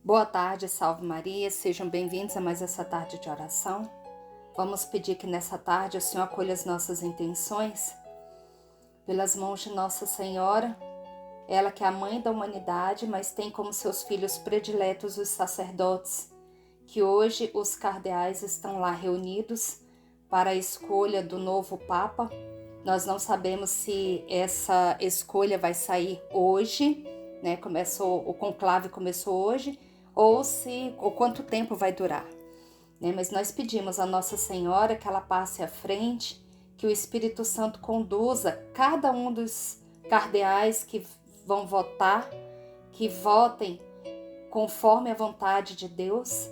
Boa tarde, salve Maria, sejam bem-vindos a mais essa tarde de oração. Vamos pedir que nessa tarde o Senhor acolha as nossas intenções pelas mãos de Nossa Senhora, ela que é a mãe da humanidade, mas tem como seus filhos prediletos os sacerdotes, que hoje os cardeais estão lá reunidos para a escolha do novo Papa. Nós não sabemos se essa escolha vai sair hoje, né? O conclave começou hoje, ou quanto tempo vai durar, né? Mas nós pedimos a Nossa Senhora que ela passe à frente, que o Espírito Santo conduza cada um dos cardeais que vão votar, que votem conforme a vontade de Deus,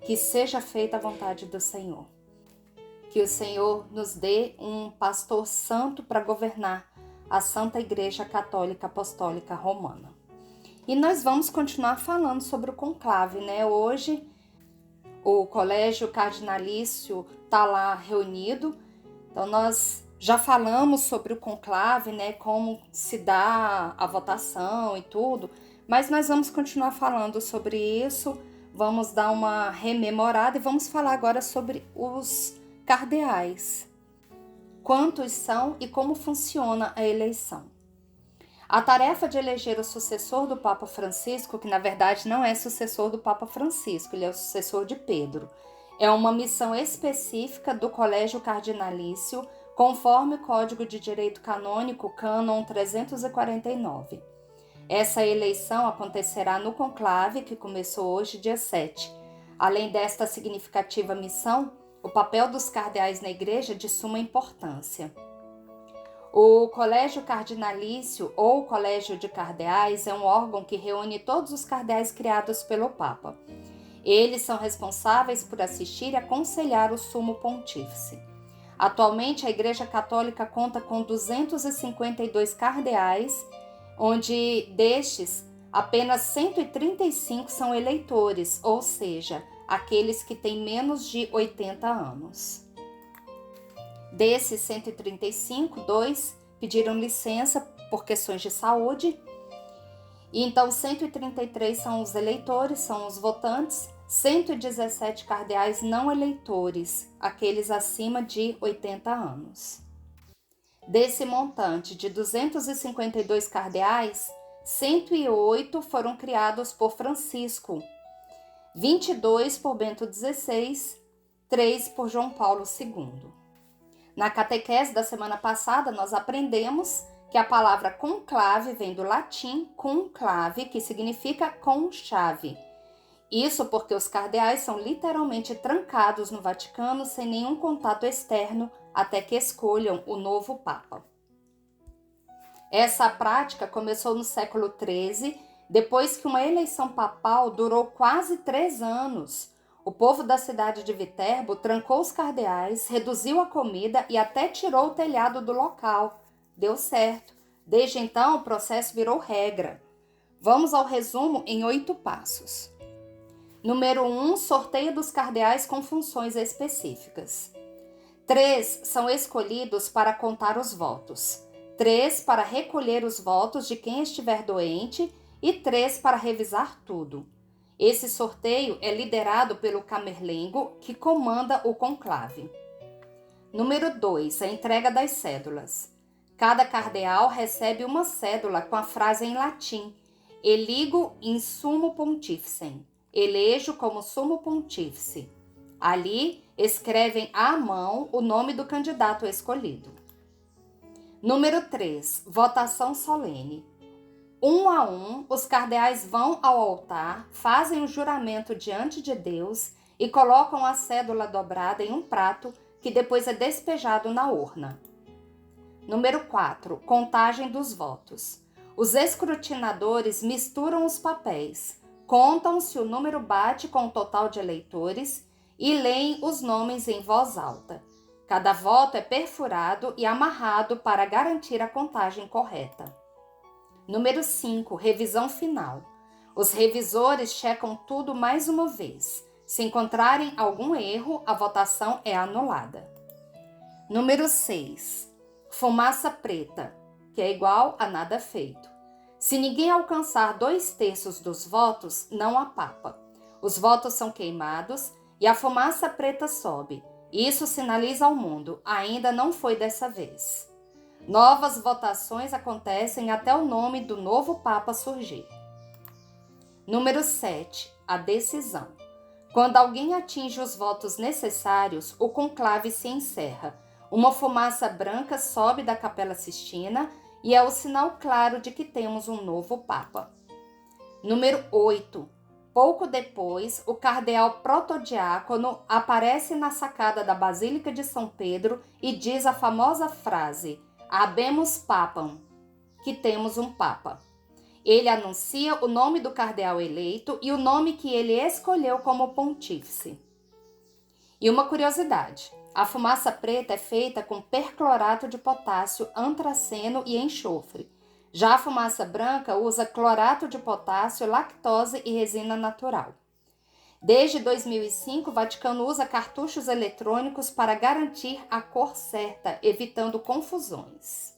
que seja feita a vontade do Senhor. Que o Senhor nos dê um pastor santo para governar a Santa Igreja Católica Apostólica Romana. E nós vamos continuar falando sobre o conclave, né? Hoje o colégio cardinalício está lá reunido, então nós já falamos sobre o conclave, né? Como se dá a votação e tudo, mas nós vamos continuar falando sobre isso, vamos dar uma rememorada e vamos falar agora sobre os cardeais. Quantos são e como funciona a eleição? A tarefa de eleger o sucessor do Papa Francisco, que na verdade não é sucessor do Papa Francisco, ele é o sucessor de Pedro, é uma missão específica do Colégio Cardinalício, conforme o Código de Direito Canônico, Cânon 349. Essa eleição acontecerá no conclave, que começou hoje, dia 7. Além desta significativa missão, o papel dos cardeais na Igreja é de suma importância. O Colégio Cardinalício, ou Colégio de Cardeais, é um órgão que reúne todos os cardeais criados pelo Papa. Eles são responsáveis por assistir e aconselhar o Sumo Pontífice. Atualmente, a Igreja Católica conta com 252 cardeais, onde destes, apenas 135 são eleitores, ou seja, aqueles que têm menos de 80 anos. Desses 135, 2 pediram licença por questões de saúde. E então 133 são os eleitores, são os votantes, 117 cardeais não eleitores, aqueles acima de 80 anos. Desse montante de 252 cardeais, 108 foram criados por Francisco, 22 por Bento XVI, 3 por João Paulo II. Na catequese da semana passada, nós aprendemos que a palavra conclave vem do latim conclave, que significa com chave. Isso porque os cardeais são literalmente trancados no Vaticano sem nenhum contato externo até que escolham o novo Papa. Essa prática começou no século XIII, depois que uma eleição papal durou quase 3 anos. O povo da cidade de Viterbo trancou os cardeais, reduziu a comida e até tirou o telhado do local. Deu certo. Desde então, o processo virou regra. Vamos ao resumo em 8 passos. Número 1, sorteio dos cardeais com funções específicas. 3 são escolhidos para contar os votos. 3 para recolher os votos de quem estiver doente e 3 para revisar tudo. Esse sorteio é liderado pelo camerlengo, que comanda o conclave. Número 2, a entrega das cédulas. Cada cardeal recebe uma cédula com a frase em latim: Eligo in sumo pontíficem. Elejo como sumo pontífice. Ali, escrevem à mão o nome do candidato escolhido. Número 3, votação solene. Um a um, os cardeais vão ao altar, fazem o juramento diante de Deus e colocam a cédula dobrada em um prato que depois é despejado na urna. Número 4, contagem dos votos. Os escrutinadores misturam os papéis, contam se o número bate com o total de eleitores e leem os nomes em voz alta. Cada voto é perfurado e amarrado para garantir a contagem correta. Número 5, revisão final. Os revisores checam tudo mais uma vez. Se encontrarem algum erro, a votação é anulada. Número 6, fumaça preta, que é igual a nada feito. Se ninguém alcançar 2/3 dos votos, não há papa. Os votos são queimados e a fumaça preta sobe. Isso sinaliza ao mundo, ainda não foi dessa vez. Novas votações acontecem até o nome do novo papa surgir. Número 7. A decisão. Quando alguém atinge os votos necessários, o conclave se encerra. Uma fumaça branca sobe da Capela Sistina e é o sinal claro de que temos um novo papa. Número 8. Pouco depois, o cardeal protodiácono aparece na sacada da Basílica de São Pedro e diz a famosa frase: Habemus papam, que temos um papa. Ele anuncia o nome do cardeal eleito e o nome que ele escolheu como pontífice. E uma curiosidade, a fumaça preta é feita com perclorato de potássio, antraceno e enxofre. Já a fumaça branca usa clorato de potássio, lactose e resina natural. Desde 2005, o Vaticano usa cartuchos eletrônicos para garantir a cor certa, evitando confusões.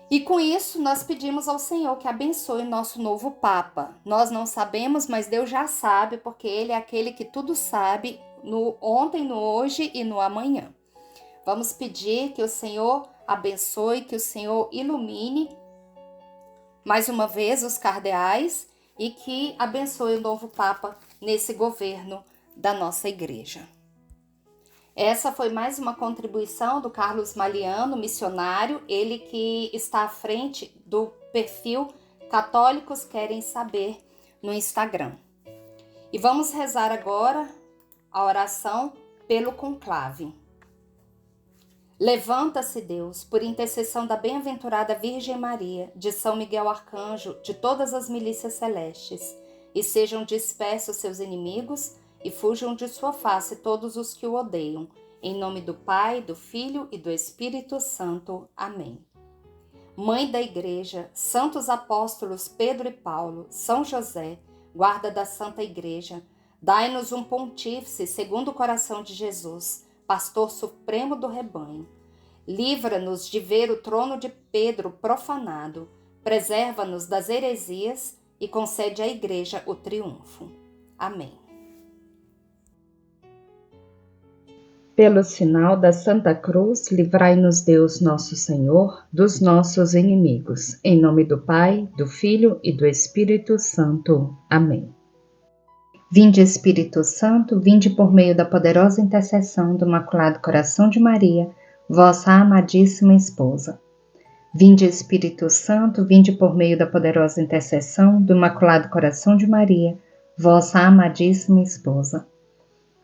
E com isso, nós pedimos ao Senhor que abençoe o nosso novo Papa. Nós não sabemos, mas Deus já sabe, porque Ele é aquele que tudo sabe, no ontem, no hoje e no amanhã. Vamos pedir que o Senhor abençoe, que o Senhor ilumine mais uma vez os cardeais e que abençoe o novo Papa nesse governo da nossa igreja. Essa foi mais uma contribuição do Carlos Maliano, missionário, ele que está à frente do perfil Católicos Querem Saber no Instagram. E vamos rezar agora a oração pelo conclave. Levanta-se, Deus, por intercessão da bem-aventurada Virgem Maria, de São Miguel Arcanjo, de todas as milícias celestes, e sejam dispersos seus inimigos, e fujam de sua face todos os que o odeiam. Em nome do Pai, do Filho e do Espírito Santo. Amém. Mãe da Igreja, santos apóstolos Pedro e Paulo, São José, guarda da Santa Igreja, dai-nos um pontífice segundo o coração de Jesus, pastor supremo do rebanho. Livra-nos de ver o trono de Pedro profanado, preserva-nos das heresias e concede à Igreja o triunfo. Amém. Pelo sinal da Santa Cruz, livrai-nos Deus nosso Senhor dos nossos inimigos. Em nome do Pai, do Filho e do Espírito Santo. Amém. Vinde, Espírito Santo, vinde por meio da poderosa intercessão do Imaculado Coração de Maria, vossa amadíssima esposa. Vinde, Espírito Santo, vinde por meio da poderosa intercessão do Imaculado Coração de Maria, vossa amadíssima esposa.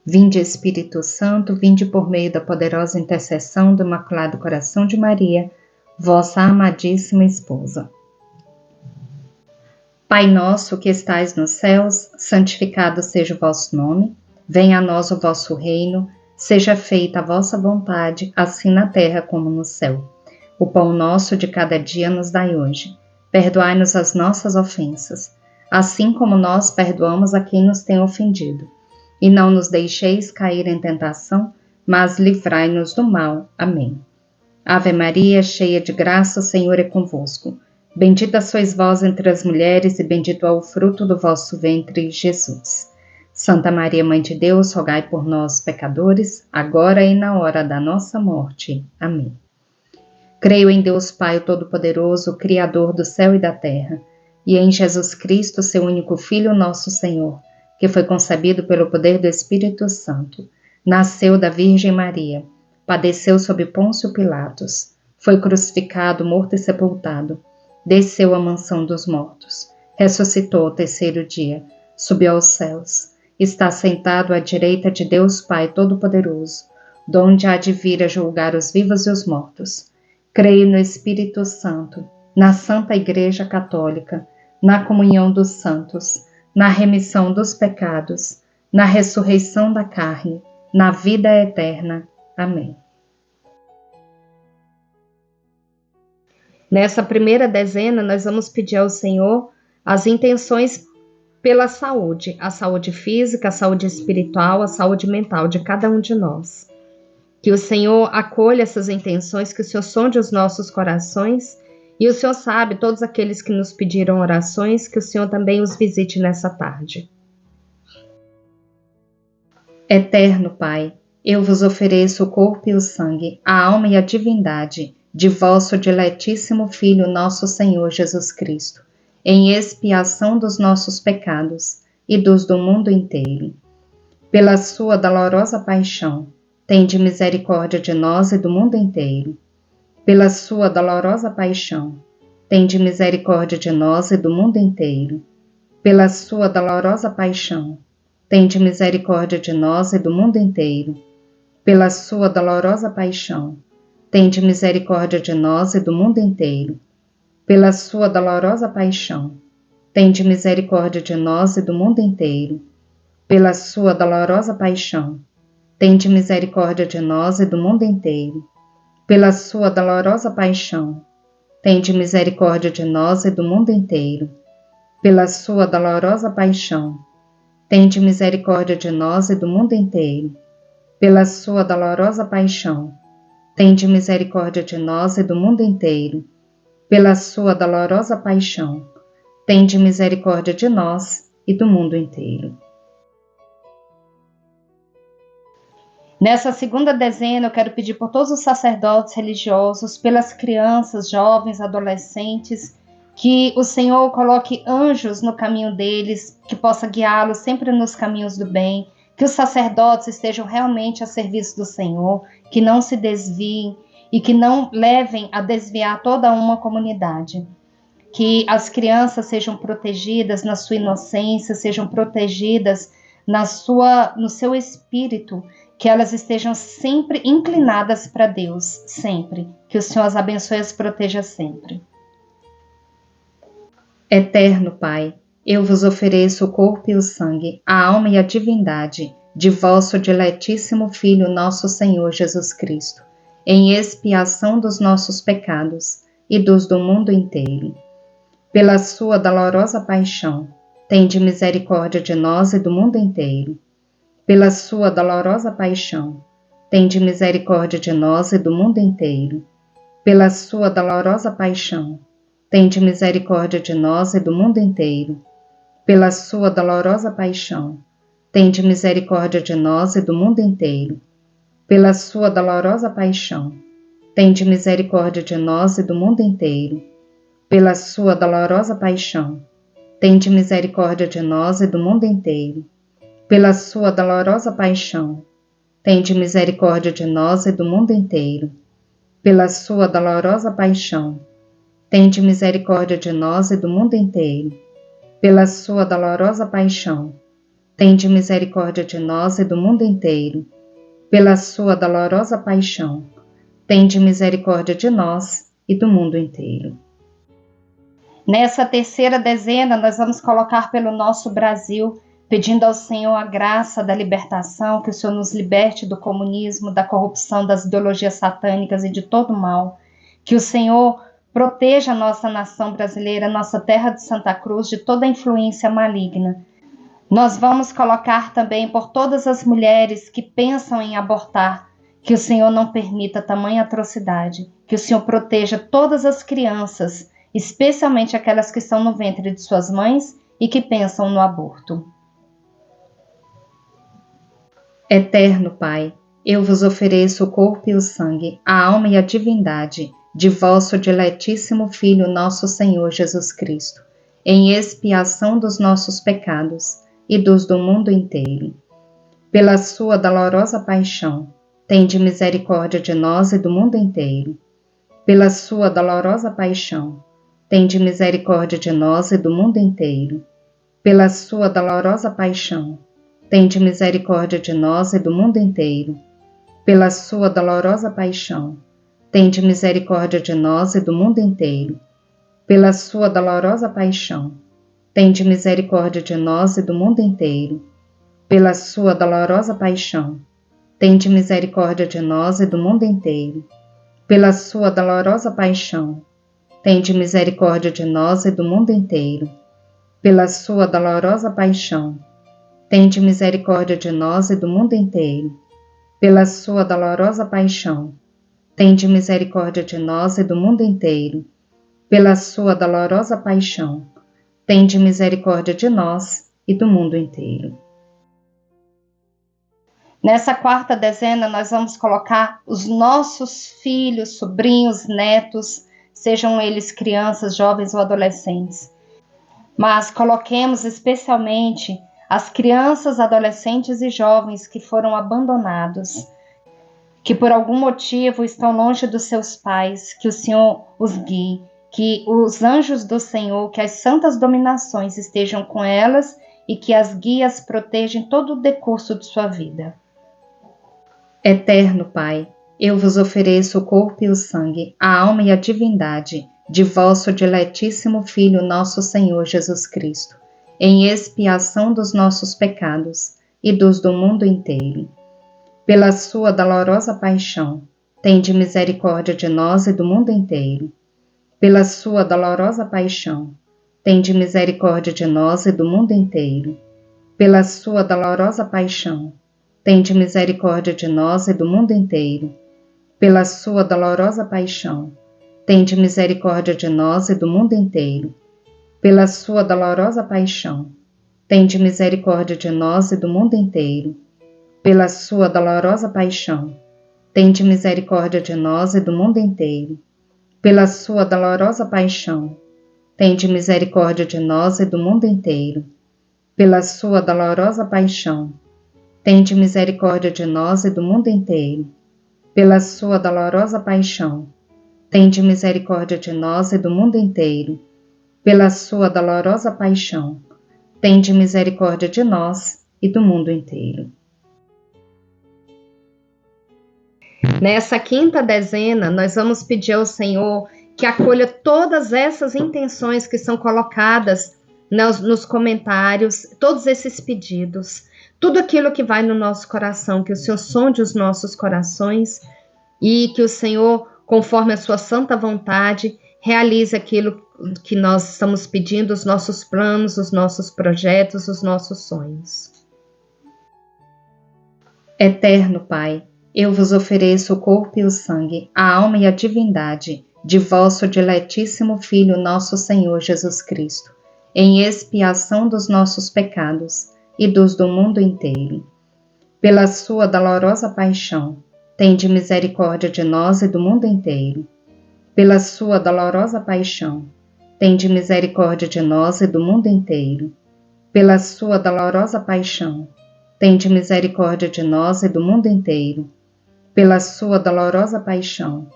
Vinde, Espírito Santo, vinde por meio da poderosa intercessão do Imaculado Coração de Maria, vossa amadíssima esposa. Pai nosso que estais nos céus, santificado seja o vosso nome, venha a nós o vosso reino, seja feita a vossa vontade, assim na terra como no céu. O pão nosso de cada dia nos dai hoje. Perdoai-nos as nossas ofensas, assim como nós perdoamos a quem nos tem ofendido. E não nos deixeis cair em tentação, mas livrai-nos do mal. Amém. Ave Maria, cheia de graça, o Senhor é convosco. Bendita sois vós entre as mulheres, e bendito é o fruto do vosso ventre, Jesus. Santa Maria, Mãe de Deus, rogai por nós, pecadores, agora e na hora da nossa morte. Amém. Creio em Deus Pai Todo-Poderoso, Criador do céu e da terra, e em Jesus Cristo, seu único Filho, nosso Senhor, que foi concebido pelo poder do Espírito Santo, nasceu da Virgem Maria, padeceu sob Pôncio Pilatos, foi crucificado, morto e sepultado, desceu à mansão dos mortos, ressuscitou ao terceiro dia, subiu aos céus, está sentado à direita de Deus Pai Todo-Poderoso, donde há de vir a julgar os vivos e os mortos. Creio no Espírito Santo, na Santa Igreja Católica, na comunhão dos santos, na remissão dos pecados, na ressurreição da carne, na vida eterna. Amém. Nessa primeira dezena, nós vamos pedir ao Senhor as intenções pela saúde, a saúde física, a saúde espiritual, a saúde mental de cada um de nós. Que o Senhor acolha essas intenções, que o Senhor sonde os nossos corações E o Senhor sabe todos aqueles que nos pediram orações, que o Senhor também os visite nessa tarde. Eterno Pai, eu vos ofereço o corpo e o sangue, a alma e a divindade de vosso diletíssimo Filho, nosso Senhor Jesus Cristo, em expiação dos nossos pecados e dos do mundo inteiro. Pela sua dolorosa paixão, tende misericórdia de nós e do mundo inteiro. Pela sua dolorosa paixão, tende misericórdia de nós e do mundo inteiro. Pela sua dolorosa paixão, tende misericórdia de nós e do mundo inteiro. Pela sua dolorosa paixão, tende misericórdia de nós e do mundo inteiro. Pela sua dolorosa paixão, tende misericórdia de nós e do mundo inteiro. Pela sua dolorosa paixão, tende misericórdia de nós e do mundo inteiro. Pela sua dolorosa paixão, tende misericórdia de nós e do mundo inteiro. Pela sua dolorosa paixão, tende misericórdia de nós e do mundo inteiro. Pela sua dolorosa paixão, tende misericórdia de nós e do mundo inteiro. Pela sua dolorosa paixão, tende misericórdia de nós e do mundo inteiro. Nessa segunda dezena, eu quero pedir por todos os sacerdotes religiosos, pelas crianças, jovens, adolescentes, que o Senhor coloque anjos no caminho deles, que possa guiá-los sempre nos caminhos do bem, que os sacerdotes estejam realmente a serviço do Senhor, que não se desviem e que não levem a desviar toda uma comunidade. Que as crianças sejam protegidas na sua inocência, sejam protegidas no seu espírito, que elas estejam sempre inclinadas para Deus, sempre. Que o Senhor as abençoe e as proteja sempre. Eterno Pai, eu vos ofereço o corpo e o sangue, a alma e a divindade de vosso diletíssimo Filho, nosso Senhor Jesus Cristo, em expiação dos nossos pecados e dos do mundo inteiro. Pela sua dolorosa paixão, tende misericórdia de nós e do mundo inteiro. Pela sua dolorosa paixão, tende misericórdia de nós e do mundo inteiro. Pela sua dolorosa paixão, tende misericórdia de nós e do mundo inteiro. Pela sua dolorosa paixão, tende misericórdia de nós e do mundo inteiro. Pela sua dolorosa paixão, tende misericórdia de nós e do mundo inteiro. Pela sua dolorosa paixão, tende misericórdia de nós e do mundo inteiro. Pela sua dolorosa paixão, tende misericórdia de nós e do mundo inteiro. Pela sua dolorosa paixão, tende misericórdia de nós e do mundo inteiro. Pela sua dolorosa paixão, tende misericórdia de nós e do mundo inteiro. Pela sua dolorosa paixão, tende misericórdia de nós e do mundo inteiro. Nessa terceira dezena, nós vamos colocar pelo nosso Brasil, pedindo ao Senhor a graça da libertação, que o Senhor nos liberte do comunismo, da corrupção, das ideologias satânicas e de todo mal. Que o Senhor proteja a nossa nação brasileira, nossa terra de Santa Cruz, de toda influência maligna. Nós vamos colocar também por todas as mulheres que pensam em abortar, que o Senhor não permita tamanha atrocidade, que o Senhor proteja todas as crianças, especialmente aquelas que estão no ventre de suas mães e que pensam no aborto. Eterno Pai, eu vos ofereço o corpo e o sangue, a alma e a divindade de vosso diletíssimo Filho, nosso Senhor Jesus Cristo, em expiação dos nossos pecados e dos do mundo inteiro. Pela sua dolorosa paixão, tende misericórdia de nós e do mundo inteiro. Pela sua dolorosa paixão, tende misericórdia de nós e do mundo inteiro. Pela sua dolorosa paixão, tende misericórdia de nós e do mundo inteiro. Pela sua dolorosa paixão, tende misericórdia de nós e do mundo inteiro. Pela sua dolorosa paixão, tende misericórdia de nós e do mundo inteiro. Pela sua dolorosa paixão, tende misericórdia de nós e do mundo inteiro. Pela sua dolorosa paixão, tende misericórdia de nós e do mundo inteiro. Pela sua dolorosa paixão, tende misericórdia de nós e do mundo inteiro. Pela sua dolorosa paixão, tende misericórdia de nós e do mundo inteiro. pela sua dolorosa paixão, tende misericórdia de nós e do mundo inteiro. Nessa quarta dezena, nós vamos colocar os nossos filhos, sobrinhos, netos, sejam eles crianças, jovens ou adolescentes. Mas coloquemos especialmente as crianças, adolescentes e jovens que foram abandonados, que por algum motivo estão longe dos seus pais, que o Senhor os guie, que os anjos do Senhor, que as santas dominações estejam com elas e que as guias protejam todo o decurso de sua vida. Eterno Pai, eu vos ofereço o corpo e o sangue, a alma e a divindade de vosso diletíssimo Filho, nosso Senhor Jesus Cristo, em expiação dos nossos pecados e dos do mundo inteiro. Pela sua dolorosa paixão, tende misericórdia de nós e do mundo inteiro. Pela sua dolorosa paixão, tende misericórdia de nós e do mundo inteiro. Pela sua dolorosa paixão, tende misericórdia de nós e do mundo inteiro. Pela sua dolorosa paixão, tende misericórdia de nós e do mundo inteiro. Pela sua dolorosa paixão, tende misericórdia de nós e do mundo inteiro. Pela sua dolorosa paixão, tende misericórdia de nós e do mundo inteiro. Pela sua dolorosa paixão, tende misericórdia de nós e do mundo inteiro. Pela sua dolorosa paixão, tende misericórdia de nós e do mundo inteiro. Pela sua dolorosa paixão, tende misericórdia de nós e do mundo inteiro. Pela sua dolorosa paixão, tende misericórdia de nós e do mundo inteiro. Nessa quinta dezena, nós vamos pedir ao Senhor que acolha todas essas intenções que são colocadas nos comentários, todos esses pedidos, tudo aquilo que vai no nosso coração, que o Senhor sonde os nossos corações e que o Senhor, conforme a sua santa vontade, realize aquilo que nós estamos pedindo, os nossos planos, os nossos projetos, os nossos sonhos. Eterno Pai, eu vos ofereço o corpo e o sangue, a alma e a divindade de vosso diletíssimo Filho, nosso Senhor Jesus Cristo, em expiação dos nossos pecados e dos do mundo inteiro. Pela sua dolorosa paixão, tende misericórdia de nós e do mundo inteiro. Pela sua dolorosa paixão, tende misericórdia de nós e do mundo inteiro. Pela sua dolorosa paixão, tende misericórdia de nós e do mundo inteiro. Pela sua dolorosa paixão,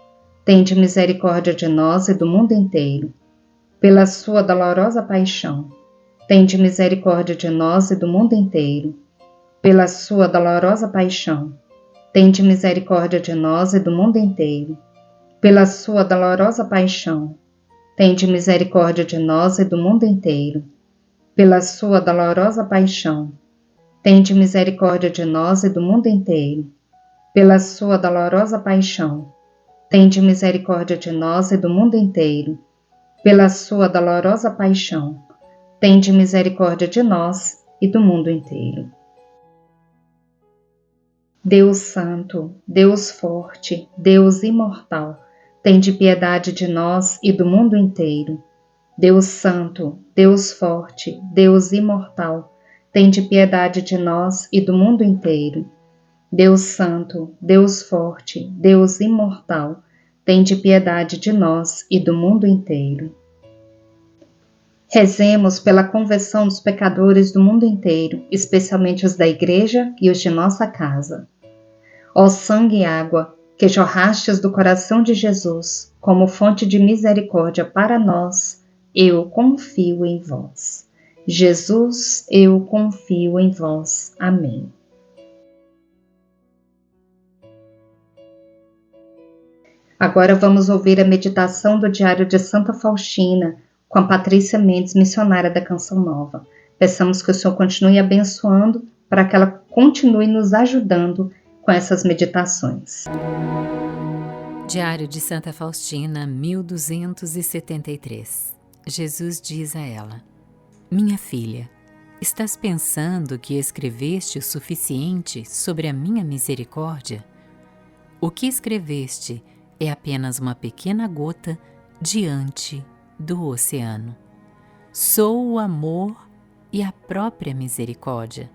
tende misericórdia de nós e do mundo inteiro. Pela sua dolorosa paixão, tende misericórdia de nós e do mundo inteiro. Pela sua dolorosa paixão, tende misericórdia de nós e do mundo inteiro. Pela sua dolorosa paixão, tende misericórdia de nós e do mundo inteiro. Pela sua dolorosa paixão, tende misericórdia de nós e do mundo inteiro. Pela sua dolorosa paixão, tende misericórdia de nós e do mundo inteiro. Pela sua dolorosa paixão, tende misericórdia de nós e do mundo inteiro. Deus Santo, Deus Forte, Deus Imortal, tende piedade de nós e do mundo inteiro. Deus Santo, Deus Forte, Deus Imortal, tende piedade de nós e do mundo inteiro. Deus Santo, Deus Forte, Deus Imortal, tende piedade de nós e do mundo inteiro. Rezemos pela conversão dos pecadores do mundo inteiro, especialmente os da Igreja e os de nossa casa. Ó sangue e água, que jorrastes do coração de Jesus, como fonte de misericórdia para nós, eu confio em vós. Jesus, eu confio em vós. Amém. Agora vamos ouvir a meditação do Diário de Santa Faustina, com a Patrícia Mendes, missionária da Canção Nova. Peçamos que o Senhor continue abençoando para que ela continue nos ajudando com essas meditações. Diário de Santa Faustina, 1273. Jesus diz a ela: Minha filha, estás pensando que escreveste o suficiente sobre a minha misericórdia? O que escreveste é apenas uma pequena gota diante do oceano. Sou o amor e a própria misericórdia,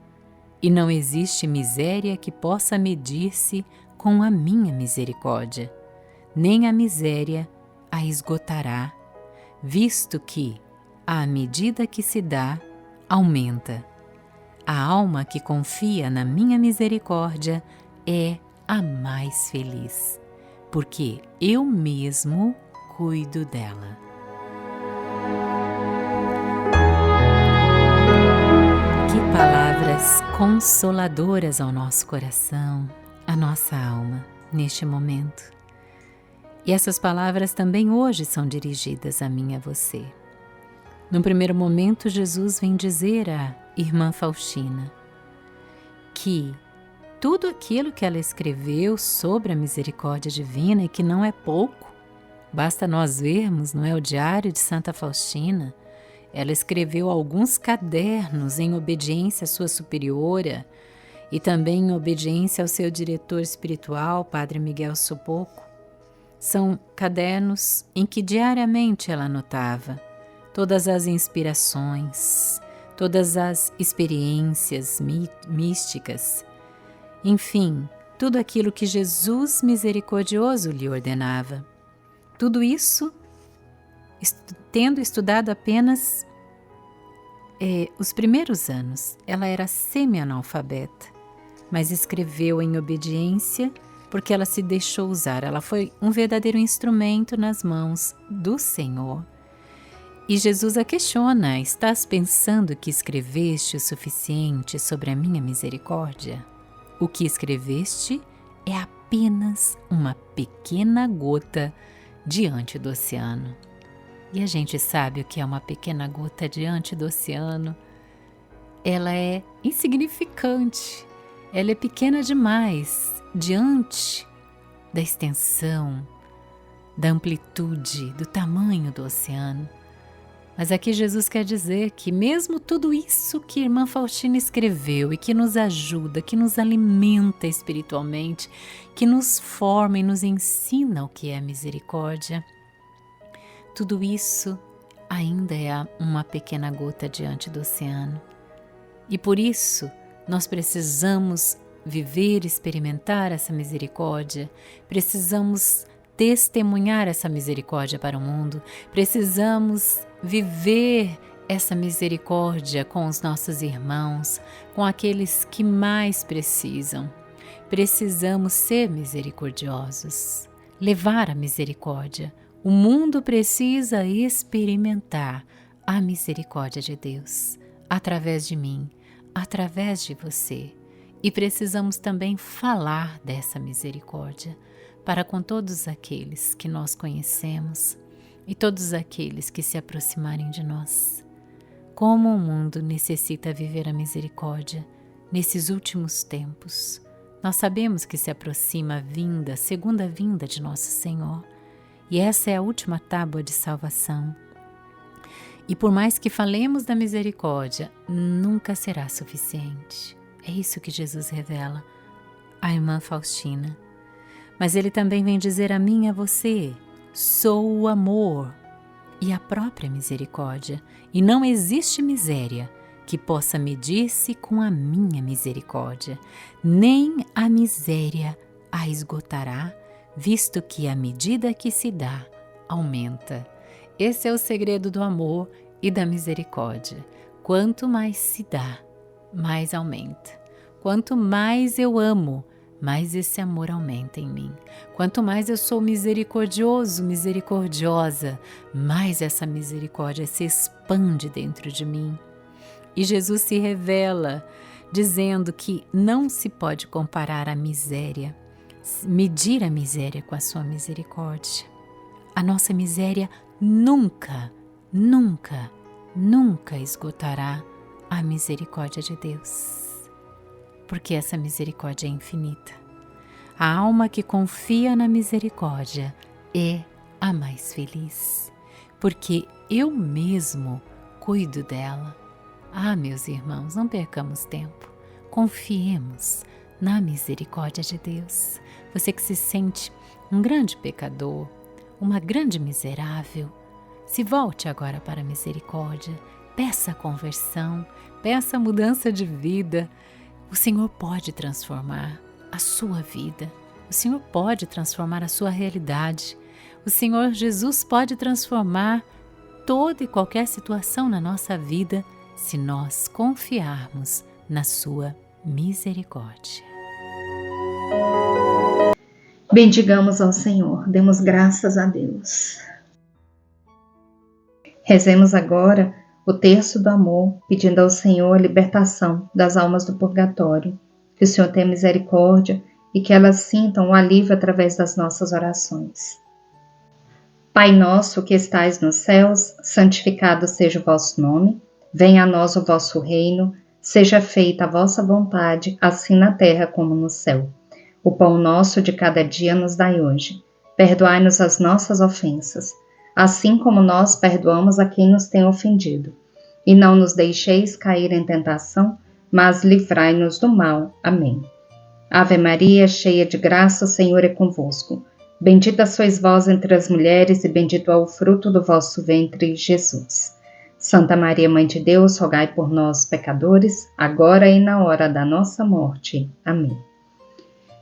e não existe miséria que possa medir-se com a minha misericórdia, nem a miséria a esgotará, visto que, à medida que se dá, aumenta. A alma que confia na minha misericórdia é a mais feliz, porque eu mesmo cuido dela. Que palavras consoladoras ao nosso coração, à nossa alma, neste momento. E essas palavras também hoje são dirigidas a mim e a você. No primeiro momento, Jesus vem dizer à irmã Faustina que tudo aquilo que ela escreveu sobre a misericórdia divina, e que não é pouco, basta nós vermos, não é, o diário de Santa Faustina. Ela escreveu alguns cadernos em obediência à sua superiora e também em obediência ao seu diretor espiritual, Padre Miguel Sopoco. São cadernos em que diariamente ela anotava todas as inspirações, todas as experiências místicas, enfim, tudo aquilo que Jesus misericordioso lhe ordenava. Tudo isso, tendo estudado apenas os primeiros anos. Ela era semi-analfabeta, mas escreveu em obediência porque ela se deixou usar. Ela foi um verdadeiro instrumento nas mãos do Senhor. E Jesus a questiona: estás pensando que escreveste o suficiente sobre a minha misericórdia? O que escreveste é apenas uma pequena gota diante do oceano. E a gente sabe o que é uma pequena gota diante do oceano. Ela é insignificante, ela é pequena demais diante da extensão, da amplitude, do tamanho do oceano. Mas aqui Jesus quer dizer que mesmo tudo isso que a irmã Faustina escreveu e que nos ajuda, que nos alimenta espiritualmente, que nos forma e nos ensina o que é misericórdia, tudo isso ainda é uma pequena gota diante do oceano. E por isso nós precisamos viver, experimentar essa misericórdia, precisamos testemunhar essa misericórdia para o mundo, precisamos viver essa misericórdia com os nossos irmãos, com aqueles que mais precisam. Precisamos ser misericordiosos, levar a misericórdia. O mundo precisa experimentar a misericórdia de Deus através de mim, através de você. E precisamos também falar dessa misericórdia para com todos aqueles que nós conhecemos e todos aqueles que se aproximarem de nós. Como o mundo necessita viver a misericórdia nesses últimos tempos. Nós sabemos que se aproxima a segunda vinda de Nosso Senhor, e essa é a última tábua de salvação. E por mais que falemos da misericórdia, nunca será suficiente. É isso que Jesus revela à irmã Faustina. Mas ele também vem dizer a mim e a você: sou o amor e a própria misericórdia, e não existe miséria que possa medir-se com a minha misericórdia, nem a miséria a esgotará, visto que a medida que se dá, aumenta. Esse é o segredo do amor e da misericórdia. Quanto mais se dá, mais aumenta. Quanto mais eu amo, mais esse amor aumenta em mim. Quanto mais eu sou misericordioso, misericordiosa, mais essa misericórdia se expande dentro de mim. E Jesus se revela dizendo que não se pode comparar a miséria, medir a miséria com a sua misericórdia. A nossa miséria nunca, nunca, nunca esgotará a misericórdia de Deus. Porque essa misericórdia é infinita. A alma que confia na misericórdia é a mais feliz, porque eu mesmo cuido dela. Ah, meus irmãos, não percamos tempo. Confiemos na misericórdia de Deus. Você que se sente um grande pecador, uma grande miserável, Se volte agora para a misericórdia, peça a conversão, peça a mudança de vida. O Senhor pode transformar a sua vida, o Senhor pode transformar a sua realidade, o Senhor Jesus pode transformar toda e qualquer situação na nossa vida se nós confiarmos na sua misericórdia. Bendigamos ao Senhor, demos graças a Deus. Rezemos agora o terço do amor, pedindo ao Senhor a libertação das almas do purgatório, que o Senhor tenha misericórdia e que elas sintam o alívio através das nossas orações. Pai nosso que estais nos céus, santificado seja o vosso nome, venha a nós o vosso reino, seja feita a vossa vontade, assim na terra como no céu. O pão nosso de cada dia nos dai hoje. Perdoai-nos as nossas ofensas, assim como nós perdoamos a quem nos tem ofendido. E não nos deixeis cair em tentação, mas livrai-nos do mal. Amém. Ave Maria, cheia de graça, o Senhor é convosco. Bendita sois vós entre as mulheres, e bendito é o fruto do vosso ventre, Jesus. Santa Maria, Mãe de Deus, rogai por nós, pecadores, agora e na hora da nossa morte. Amém.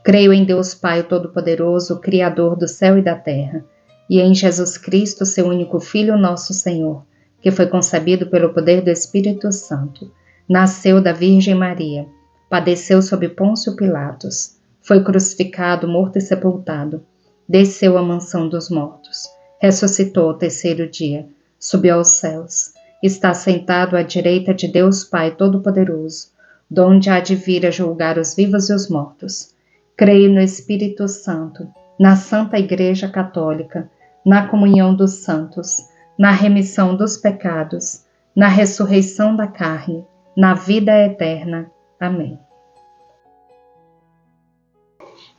Creio em Deus Pai Todo-Poderoso, Criador do céu e da terra, e em Jesus Cristo, seu único Filho, nosso Senhor, que foi concebido pelo poder do Espírito Santo, nasceu da Virgem Maria, padeceu sob Pôncio Pilatos, foi crucificado, morto e sepultado, desceu à mansão dos mortos, ressuscitou ao terceiro dia, subiu aos céus, está sentado à direita de Deus Pai Todo-Poderoso, donde há de vir a julgar os vivos e os mortos. Creio no Espírito Santo, na Santa Igreja Católica, na comunhão dos santos, na remissão dos pecados, na ressurreição da carne, na vida eterna. Amém.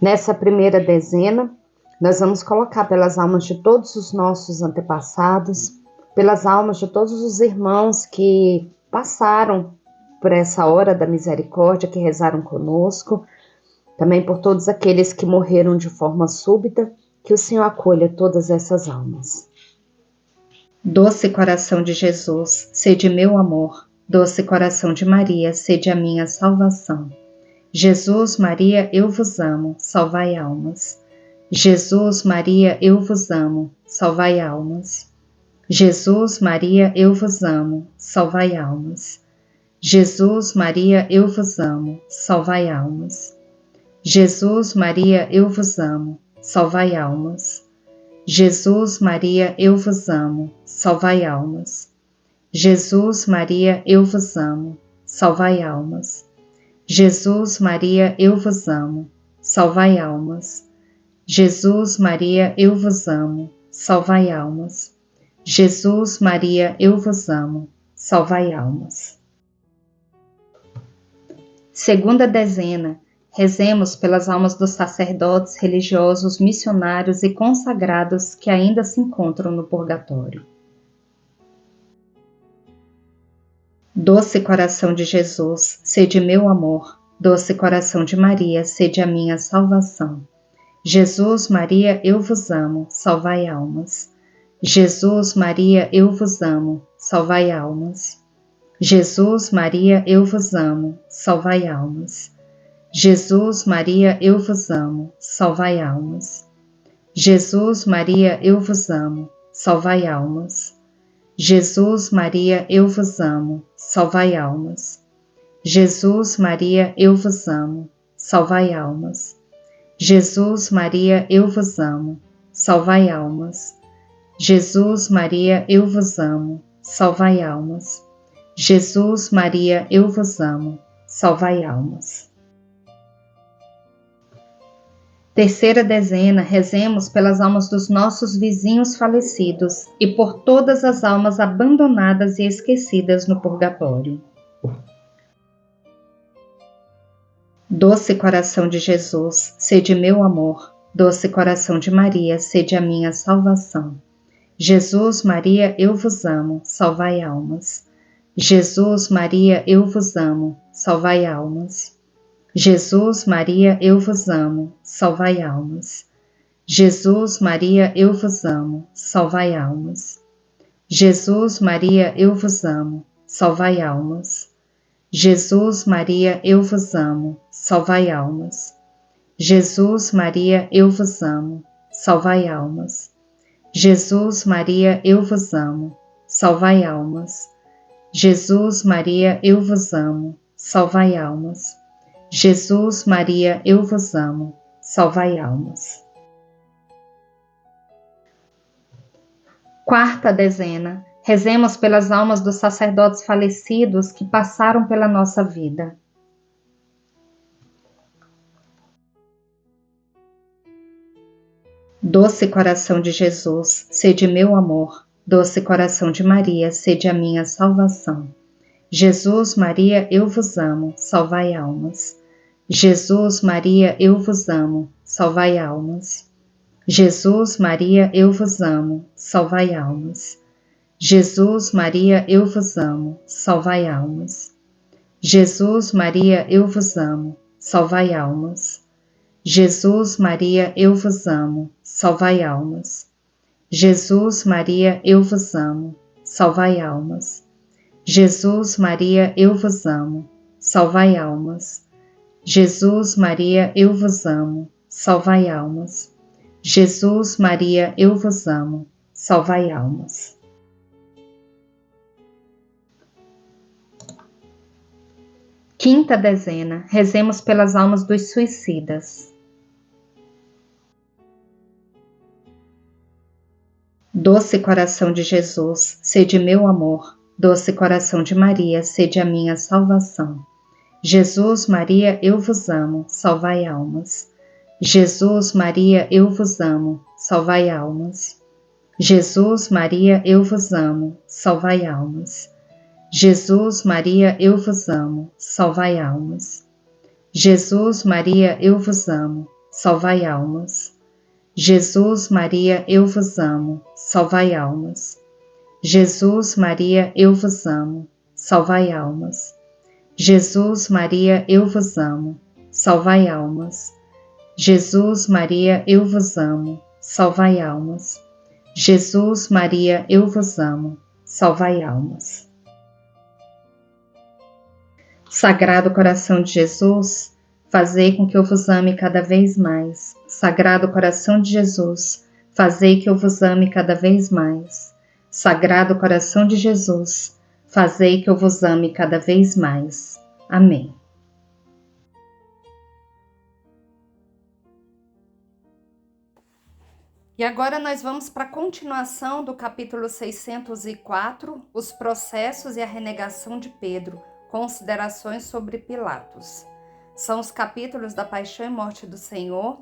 Nessa primeira dezena, nós vamos colocar pelas almas de todos os nossos antepassados, pelas almas de todos os irmãos que passaram por essa hora da misericórdia, que rezaram conosco, também por todos aqueles que morreram de forma súbita, que o Senhor acolha todas essas almas. Doce coração de Jesus, sede meu amor. Doce coração de Maria, sede a minha salvação. Jesus, Maria, eu vos amo, salvai almas. Jesus, Maria, eu vos amo, salvai almas. Jesus, Maria, eu vos amo, salvai almas. Jesus, Maria, eu vos amo, salvai almas. Jesus, Maria, eu vos amo, salvai almas. Jesus, Maria, eu vos amo, salvai almas. Jesus, Maria, eu vos amo, salvai almas. Jesus, Maria, eu vos amo, salvai almas. Jesus, Maria, eu vos amo, salvai almas. Jesus, Maria, eu vos amo, salvai almas. Segunda dezena. Rezemos pelas almas dos sacerdotes, religiosos, missionários e consagrados que ainda se encontram no purgatório. Doce coração de Jesus, sede meu amor. Doce coração de Maria, sede a minha salvação. Jesus, Maria, eu vos amo, salvai almas. Jesus, Maria, eu vos amo, salvai almas. Jesus, Maria, eu vos amo, salvai almas. Jesus, Maria, eu vos amo, salvai almas. Jesus, Maria, eu vos amo, salvai almas. Jesus, Maria, eu vos amo, salvai almas. Jesus, Maria, eu vos amo, salvai almas. Jesus, Maria, eu vos amo, salvai almas. Jesus, Maria, eu vos amo, salvai almas. Jesus, Maria, eu vos amo, salvai almas. Terceira dezena, rezemos pelas almas dos nossos vizinhos falecidos e por todas as almas abandonadas e esquecidas no purgatório. Doce coração de Jesus, sede meu amor. Doce coração de Maria, sede a minha salvação. Jesus, Maria, eu vos amo, salvai almas. Jesus, Maria, eu vos amo, salvai almas. Jesus, Maria, eu vos amo, salvai almas. Jesus, Maria, eu vos amo, salvai almas. Jesus, Maria, eu vos amo, salvai almas. Jesus, Maria, eu vos amo, salvai almas. Jesus, Maria, eu vos amo, salvai almas. Jesus, Maria, eu vos amo, salvai almas. Jesus, Maria, eu vos amo, salvai almas. Jesus, Maria, eu vos amo, salvai almas. Quarta dezena. Rezemos pelas almas dos sacerdotes falecidos que passaram pela nossa vida. Doce coração de Jesus, sede meu amor. Doce coração de Maria, sede a minha salvação. Jesus, Maria, eu vos amo, salvai almas. Jesus, Maria, eu vos amo, salvai almas. Jesus, Maria, eu vos amo, salvai almas. Jesus, Maria, eu vos amo, salvai almas. Jesus, Maria, eu vos amo, salvai almas. Jesus, Maria, eu vos amo, salvai almas. Jesus, Maria, eu vos amo, salvai almas. Jesus, Maria, eu vos amo, salvai almas. Jesus, Maria, eu vos amo, salvai almas. Jesus, Maria, eu vos amo, salvai almas. Quinta dezena. Rezemos pelas almas dos suicidas. Doce coração de Jesus, sede meu amor. Doce coração de Maria, sede a minha salvação. Jesus, Maria, eu vos amo, salvai almas. Jesus, Maria, eu vos amo, salvai almas. Jesus, Maria, eu vos amo, salvai almas. Jesus, Maria, eu vos amo, salvai almas. Jesus, Maria, eu vos amo, salvai almas. Jesus, Maria, eu vos amo, salvai almas. Jesus, Maria, eu vos amo, salvai almas. Jesus, Maria, eu vos amo, salvai almas. Jesus, Maria, eu vos amo, salvai almas. Jesus, Maria, eu vos amo, salvai almas. Sagrado coração de Jesus, fazei com que eu vos ame cada vez mais. Sagrado coração de Jesus, fazei que eu vos ame cada vez mais. Sagrado coração de Jesus, fazei que eu vos ame cada vez mais. Amém. E agora nós vamos para a continuação do capítulo 604, os processos e a renegação de Pedro, considerações sobre Pilatos. São os capítulos da Paixão e Morte do Senhor,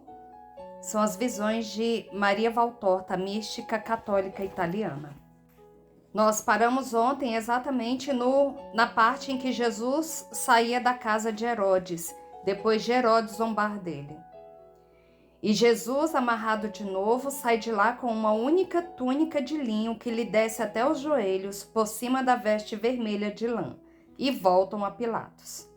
são as visões de Maria Valtorta, mística católica italiana. Nós paramos ontem exatamente na parte em que Jesus saía da casa de Herodes, depois de Herodes zombar dele. E Jesus, amarrado de novo, sai de lá com uma única túnica de linho que lhe desce até os joelhos, por cima da veste vermelha de lã, e voltam a Pilatos.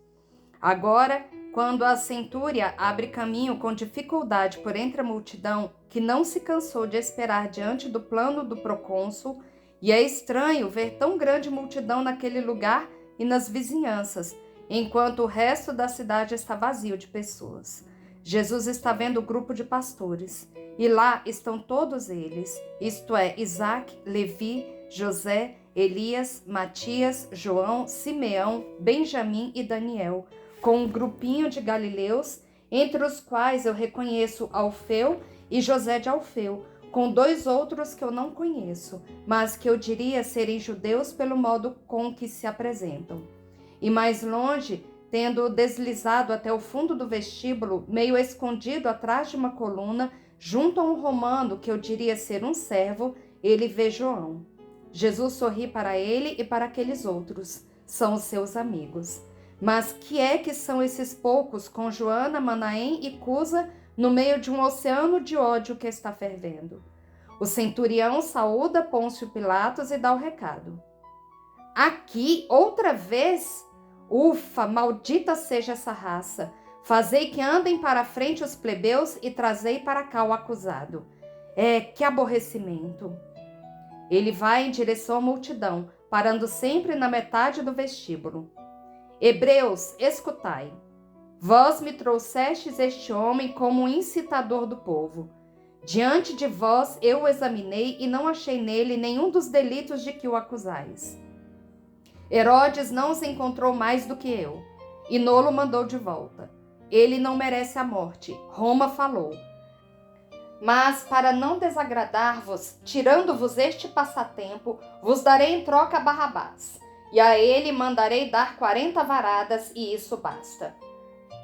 Agora, quando a centúria abre caminho com dificuldade por entre a multidão, que não se cansou de esperar diante do plano do procônsul, e é estranho ver tão grande multidão naquele lugar e nas vizinhanças, enquanto o resto da cidade está vazio de pessoas. Jesus está vendo o grupo de pastores, e lá estão todos eles, isto é, Isaac, Levi, José, Elias, Matias, João, Simeão, Benjamim e Daniel, com um grupinho de galileus, entre os quais eu reconheço Alfeu e José de Alfeu, com 2 outros que eu não conheço, mas que eu diria serem judeus pelo modo com que se apresentam. E mais longe, tendo deslizado até o fundo do vestíbulo, meio escondido atrás de uma coluna, junto a um romano que eu diria ser um servo, ele vê João. Jesus sorri para ele e para aqueles outros, são os seus amigos. Mas que é que são esses poucos com Joana, Manaém e Cusa no meio de um oceano de ódio que está fervendo? O centurião saúda Pôncio Pilatos e dá o recado. Aqui, outra vez? Ufa, maldita seja essa raça! Fazei que andem para a frente os plebeus e trazei para cá o acusado. Que aborrecimento! Ele vai em direção à multidão, parando sempre na metade do vestíbulo. Hebreus, escutai. Vós me trouxestes este homem como um incitador do povo. Diante de vós eu o examinei e não achei nele nenhum dos delitos de que o acusais. Herodes não os encontrou mais do que eu, e Nolo mandou de volta. Ele não merece a morte, Roma falou. Mas, para não desagradar-vos, tirando-vos este passatempo, vos darei em troca Barrabás, e a ele mandarei dar 40 varadas, e isso basta.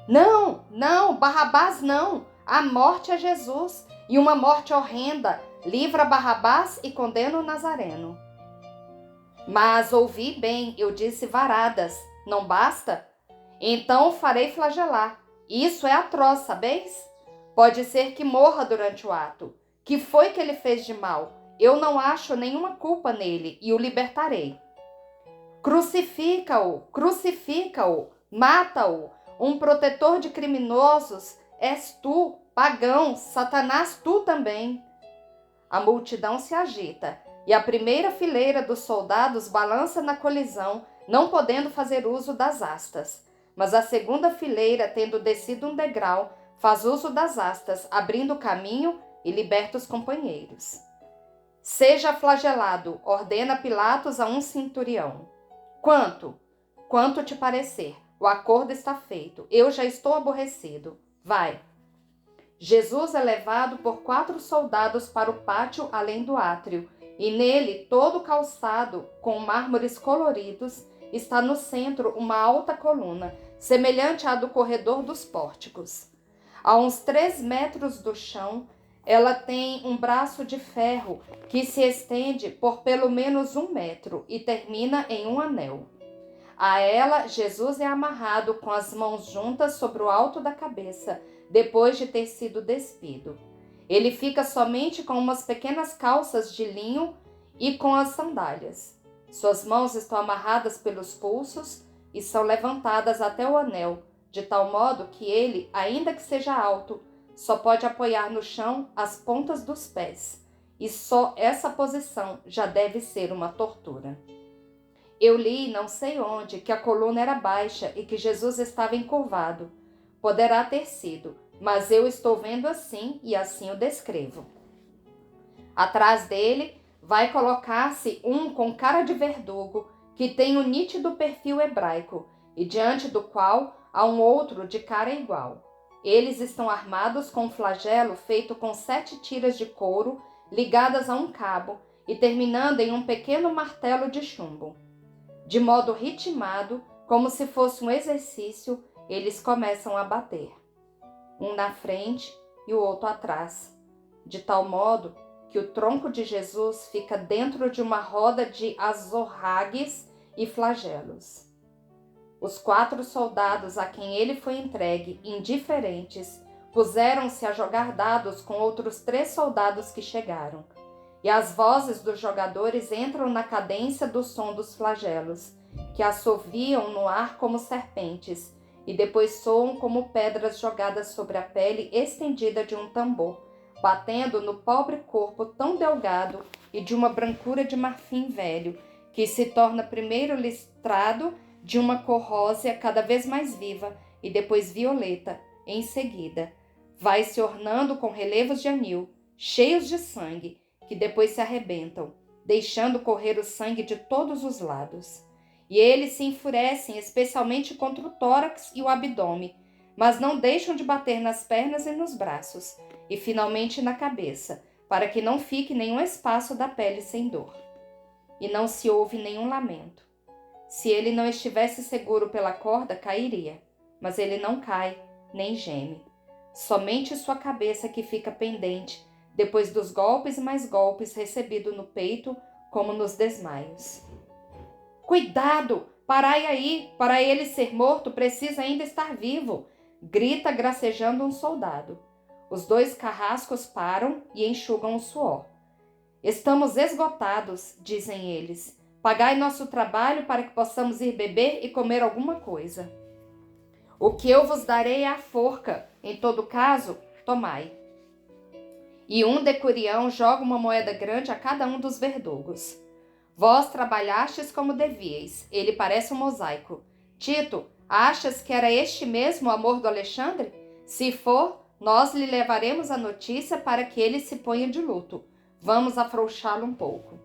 Não, não, Barrabás não, a morte é Jesus, e uma morte horrenda, livra Barrabás e condena o Nazareno. Mas ouvi bem, eu disse varadas, não basta? Então o farei flagelar, isso é atroz, sabeis? Pode ser que morra durante o ato. Que foi que ele fez de mal? Eu não acho nenhuma culpa nele e o libertarei. Crucifica-o, crucifica-o, mata-o. Um protetor de criminosos és tu, pagão, Satanás tu também. A multidão se agita e a primeira fileira dos soldados balança na colisão, não podendo fazer uso das astas. Mas a segunda fileira, tendo descido um degrau, faz uso das astas, abrindo o caminho e liberta os companheiros. Seja flagelado, ordena Pilatos a um centurião. Quanto? Quanto te parecer. O acordo está feito. Eu já estou aborrecido. Vai. Jesus é levado por 4 soldados para o pátio além do átrio, e nele, todo calçado, com mármores coloridos, está no centro uma alta coluna, semelhante à do corredor dos pórticos. A uns 3 metros do chão, ela tem um braço de ferro que se estende por pelo menos 1 metro e termina em um anel. A ela, Jesus é amarrado com as mãos juntas sobre o alto da cabeça, depois de ter sido despido. Ele fica somente com umas pequenas calças de linho e com as sandálias. Suas mãos estão amarradas pelos pulsos e são levantadas até o anel, de tal modo que ele, ainda que seja alto, só pode apoiar no chão as pontas dos pés, e só essa posição já deve ser uma tortura. Eu li, não sei onde, que a coluna era baixa e que Jesus estava encurvado. Poderá ter sido, mas eu estou vendo assim e assim o descrevo. Atrás dele vai colocar-se um com cara de verdugo, que tem um nítido perfil hebraico, e diante do qual há um outro de cara igual. Eles estão armados com um flagelo feito com 7 tiras de couro ligadas a um cabo e terminando em um pequeno martelo de chumbo. De modo ritmado, como se fosse um exercício, eles começam a bater. Um na frente e o outro atrás, de tal modo que o tronco de Jesus fica dentro de uma roda de azorragues e flagelos. Os 4 soldados a quem ele foi entregue, indiferentes, puseram-se a jogar dados com outros 3 soldados que chegaram, e as vozes dos jogadores entram na cadência do som dos flagelos, que assoviam no ar como serpentes, e depois soam como pedras jogadas sobre a pele estendida de um tambor, batendo no pobre corpo tão delgado e de uma brancura de marfim velho, que se torna primeiro listrado de uma cor rósea cada vez mais viva e depois violeta, em seguida. Vai se ornando com relevos de anil, cheios de sangue, que depois se arrebentam, deixando correr o sangue de todos os lados. E eles se enfurecem especialmente contra o tórax e o abdômen, mas não deixam de bater nas pernas e nos braços, e finalmente na cabeça, para que não fique nenhum espaço da pele sem dor. E não se ouve nenhum lamento. Se ele não estivesse seguro pela corda, cairia, mas ele não cai, nem geme. Somente sua cabeça que fica pendente, depois dos golpes e mais golpes recebido no peito, como nos desmaios. Cuidado! Parai aí! Para ele ser morto, precisa ainda estar vivo! Grita gracejando um soldado. Os 2 carrascos param e enxugam o suor. Estamos esgotados, dizem eles. Pagai nosso trabalho para que possamos ir beber e comer alguma coisa. O que eu vos darei é a forca. Em todo caso, tomai. e um decurião joga uma moeda grande a cada um dos verdugos. Vós trabalhastes como devíeis, ele parece um mosaico. Tito, achas que era este mesmo o amor do Alexandre? Se for, nós lhe levaremos a notícia para que ele se ponha de luto. Vamos afrouxá-lo um pouco.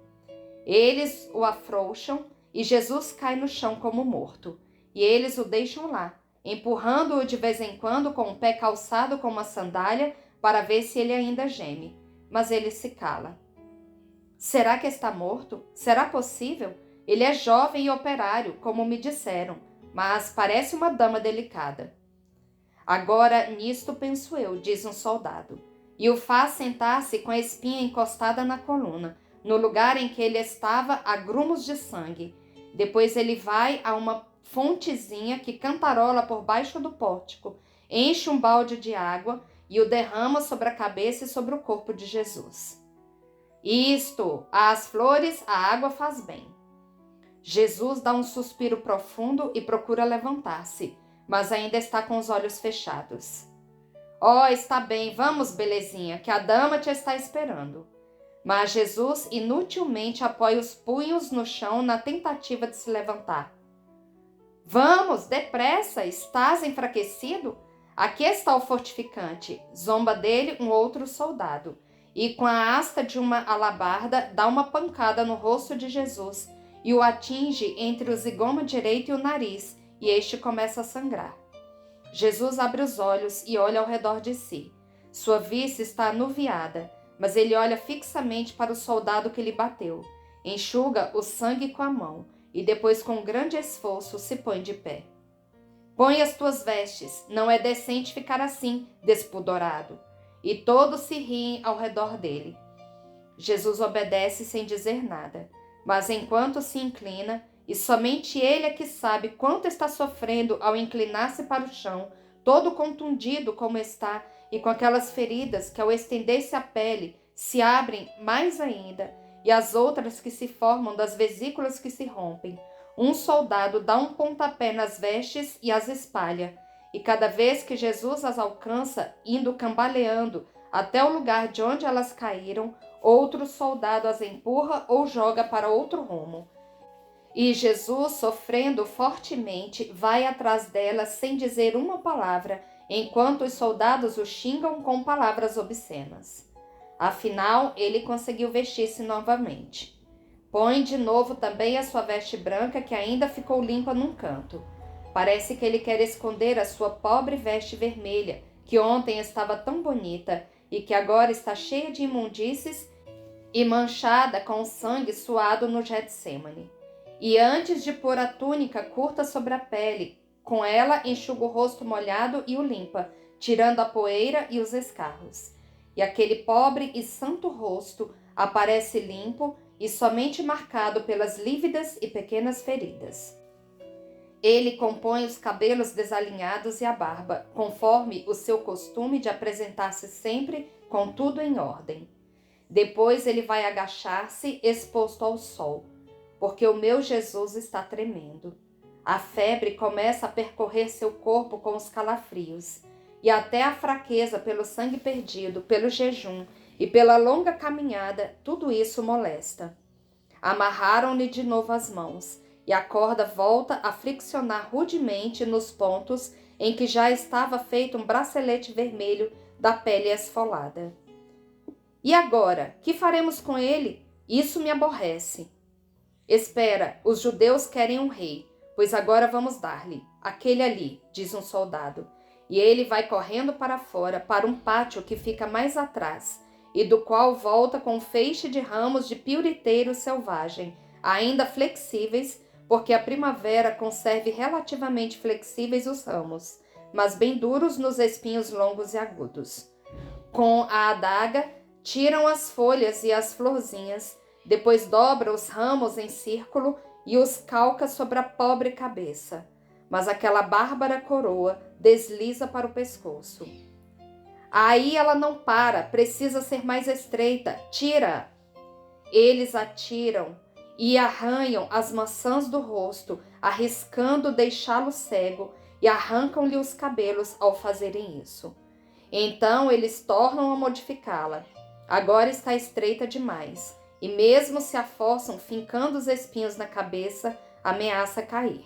Eles o afrouxam e Jesus cai no chão como morto. E eles o deixam lá, empurrando-o de vez em quando com o pé calçado com uma sandália para ver se ele ainda geme. Mas ele se cala. Será que está morto? Será possível? Ele é jovem e operário, como me disseram, mas parece uma dama delicada. Agora nisto penso eu, diz um soldado, e o faz sentar-se com a espinha encostada na coluna, no lugar em que ele estava a grumos de sangue. Depois ele vai a uma fontezinha que cantarola por baixo do pórtico, enche um balde de água e o derrama sobre a cabeça e sobre o corpo de Jesus. Isto, às flores a água faz bem. Jesus dá um suspiro profundo e procura levantar-se, mas ainda está com os olhos fechados. Oh, está bem, vamos, belezinha, que a dama te está esperando. Mas Jesus inutilmente apoia os punhos no chão na tentativa de se levantar. Vamos, depressa, estás enfraquecido? Aqui está o fortificante, zomba dele um outro soldado, e com a asta de uma alabarda dá uma pancada no rosto de Jesus e o atinge entre o zigoma direito e o nariz, e este começa a sangrar. Jesus abre os olhos e olha ao redor de si. Sua vista está anuviada, mas ele olha fixamente para o soldado que lhe bateu, enxuga o sangue com a mão e depois com grande esforço se põe de pé. Põe as tuas vestes, não é decente ficar assim, despudorado. E todos se riem ao redor dele. Jesus obedece sem dizer nada, mas enquanto se inclina, e somente ele é que sabe quanto está sofrendo ao inclinar-se para o chão, todo contundido como está, e com aquelas feridas que ao estender-se a pele se abrem mais ainda, e as outras que se formam das vesículas que se rompem. Um soldado dá um pontapé nas vestes e as espalha, e cada vez que Jesus as alcança, indo cambaleando até o lugar de onde elas caíram, outro soldado as empurra ou joga para outro rumo. E Jesus, sofrendo fortemente, vai atrás delas sem dizer uma palavra, enquanto os soldados o xingam com palavras obscenas. Afinal, ele conseguiu vestir-se novamente. Põe de novo também a sua veste branca, que ainda ficou limpa num canto. Parece que ele quer esconder a sua pobre veste vermelha, que ontem estava tão bonita e que agora está cheia de imundícies e manchada com o sangue suado no Getsêmani. E antes de pôr a túnica curta sobre a pele, com ela enxuga o rosto molhado e o limpa, tirando a poeira e os escarros. E aquele pobre e santo rosto aparece limpo e somente marcado pelas lívidas e pequenas feridas. Ele compõe os cabelos desalinhados e a barba, conforme o seu costume de apresentar-se sempre com tudo em ordem. Depois ele vai agachar-se, exposto ao sol, porque o meu Jesus está tremendo. A febre começa a percorrer seu corpo com os calafrios, e até a fraqueza pelo sangue perdido, pelo jejum e pela longa caminhada, tudo isso molesta. Amarraram-lhe de novo as mãos, e a corda volta a friccionar rudemente nos pontos em que já estava feito um bracelete vermelho da pele esfolada. E agora, que faremos com ele? Isso me aborrece. Espera, os judeus querem um rei, pois agora vamos dar-lhe. Aquele ali, diz um soldado. E ele vai correndo para fora, para um pátio que fica mais atrás, e do qual volta com um feixe de ramos de piuriteiro selvagem, ainda flexíveis, porque a primavera conserve relativamente flexíveis os ramos, mas bem duros nos espinhos longos e agudos. Com a adaga, tiram as folhas e as florzinhas, depois dobra os ramos em círculo e os calca sobre a pobre cabeça. Mas aquela bárbara coroa desliza para o pescoço. Aí ela não para, precisa ser mais estreita, tira! Eles a tiram e arranham as maçãs do rosto, arriscando deixá-lo cego, e arrancam-lhe os cabelos ao fazerem isso. Então eles tornam a modificá-la. Agora está estreita demais, e mesmo se a forçam fincando os espinhos na cabeça, ameaça cair.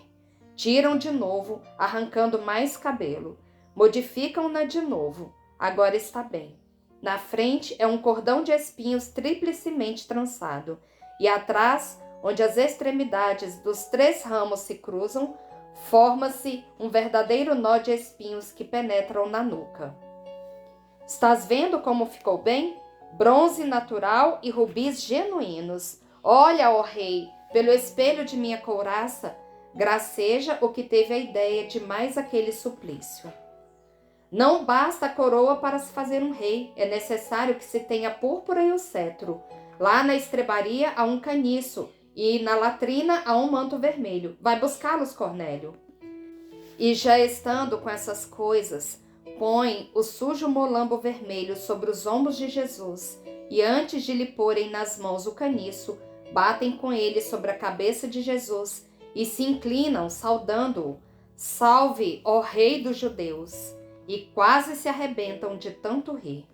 Tiram de novo, arrancando mais cabelo. Modificam-na de novo. Agora está bem. Na frente é um cordão de espinhos triplicemente trançado, e atrás, onde as extremidades dos 3 ramos se cruzam, forma-se um verdadeiro nó de espinhos que penetram na nuca. Estás vendo como ficou bem? Bronze natural e rubis genuínos. Olha, ó rei, pelo espelho de minha couraça, graceja o que teve a ideia de mais aquele suplício. Não basta a coroa para se fazer um rei, é necessário que se tenha a púrpura e o cetro. Lá na estrebaria há um caniço e na latrina há um manto vermelho. Vai buscá-los, Cornélio. E já estando com essas coisas, põe o sujo molambo vermelho sobre os ombros de Jesus e antes de lhe porem nas mãos o caniço, batem com ele sobre a cabeça de Jesus e se inclinam, saudando-o. Salve, ó Rei dos Judeus! E quase se arrebentam de tanto rir.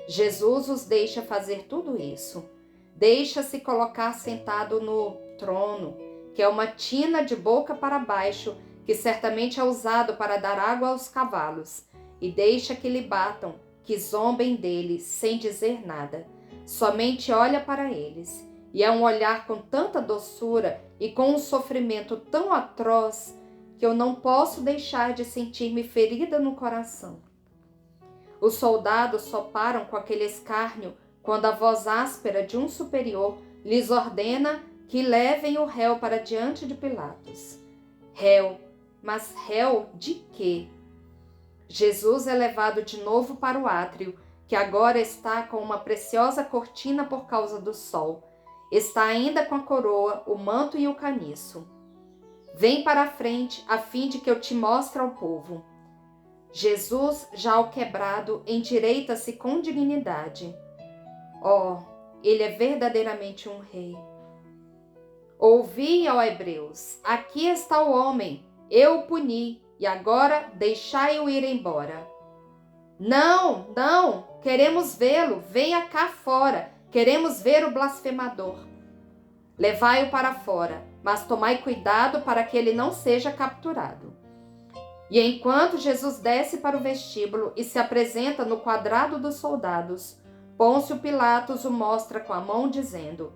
Jesus os deixa fazer tudo isso. Deixa-se colocar sentado no trono, que é uma tina de boca para baixo, que certamente é usado para dar água aos cavalos, e deixa que lhe batam, que zombem dele, sem dizer nada. Somente olha para eles, e é um olhar com tanta doçura e com um sofrimento tão atroz que eu não posso deixar de sentir-me ferida no coração. Os soldados só param com aquele escárnio quando a voz áspera de um superior lhes ordena que levem o réu para diante de Pilatos. Réu, mas réu de quê? Jesus é levado de novo para o átrio, que agora está com uma preciosa cortina por causa do sol. Está ainda com a coroa, o manto e o caniço. Vem para a frente, a fim de que eu te mostre ao povo. Jesus, já alquebrado, endireita-se com dignidade. Oh, ele é verdadeiramente um rei. Ouvi, ó hebreus, aqui está o homem, eu o puni, e agora deixai-o ir embora. Não, não, queremos vê-lo, venha cá fora, queremos ver o blasfemador. Levai-o para fora, mas tomai cuidado para que ele não seja capturado. E enquanto Jesus desce para o vestíbulo e se apresenta no quadrado dos soldados, Pôncio Pilatos o mostra com a mão, dizendo: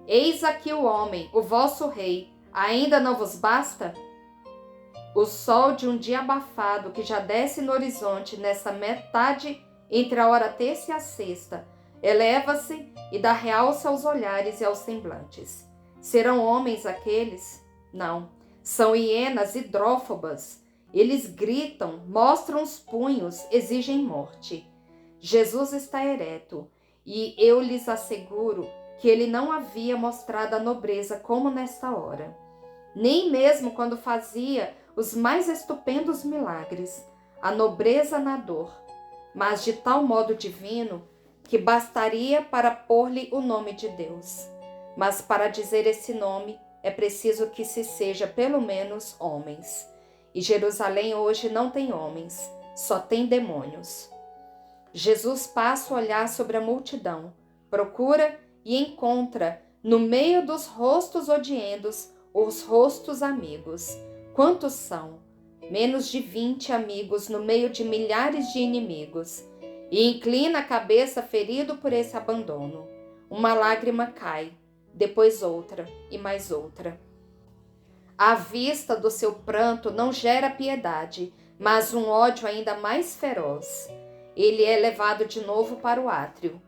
Eis aqui o homem, o vosso rei, ainda não vos basta? O sol de um dia abafado que já desce no horizonte nessa metade entre a hora terça e a sexta, eleva-se e dá realce aos olhares e aos semblantes. Serão homens aqueles? Não, são hienas hidrófobas. Eles gritam, mostram os punhos, exigem morte. Jesus está ereto, e eu lhes asseguro que ele não havia mostrado a nobreza como nesta hora, nem mesmo quando fazia os mais estupendos milagres, a nobreza na dor, mas de tal modo divino que bastaria para pôr-lhe o nome de Deus. Mas para dizer esse nome é preciso que se seja pelo menos homens. E Jerusalém hoje não tem homens, só tem demônios. Jesus passa o olhar sobre a multidão, procura e encontra, no meio dos rostos odiendos, os rostos amigos. Quantos são? Menos de 20 amigos no meio de milhares de inimigos. E inclina a cabeça ferido por esse abandono. Uma lágrima cai, depois outra e mais outra. A vista do seu pranto não gera piedade, mas um ódio ainda mais feroz. Ele é levado de novo para o átrio.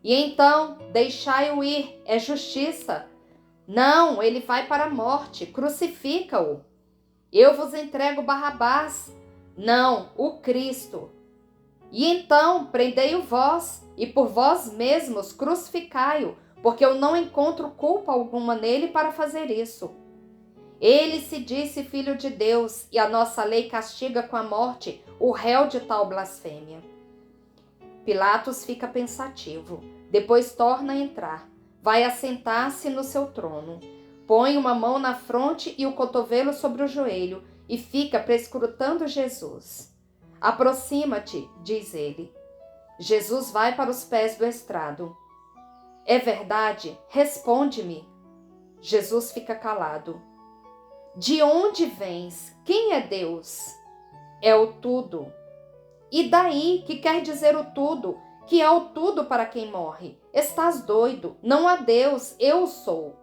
E então, deixai-o ir, é justiça. Não, ele vai para a morte, crucifica-o. Eu vos entrego Barrabás. Não, o Cristo. E então, prendei-o vós, e por vós mesmos crucificai-o, porque eu não encontro culpa alguma nele para fazer isso. Ele se disse filho de Deus, e a nossa lei castiga com a morte o réu de tal blasfêmia. Pilatos fica pensativo, depois torna a entrar, vai assentar-se no seu trono, põe uma mão na fronte e o cotovelo sobre o joelho e fica prescrutando Jesus. Aproxima-te, diz ele. Jesus vai para os pés do estrado. É verdade? Responde-me. Jesus fica calado. De onde vens? Quem é Deus? É o tudo. E daí, que quer dizer o tudo? Que é o tudo para quem morre. Estás doido? Não há Deus, eu sou.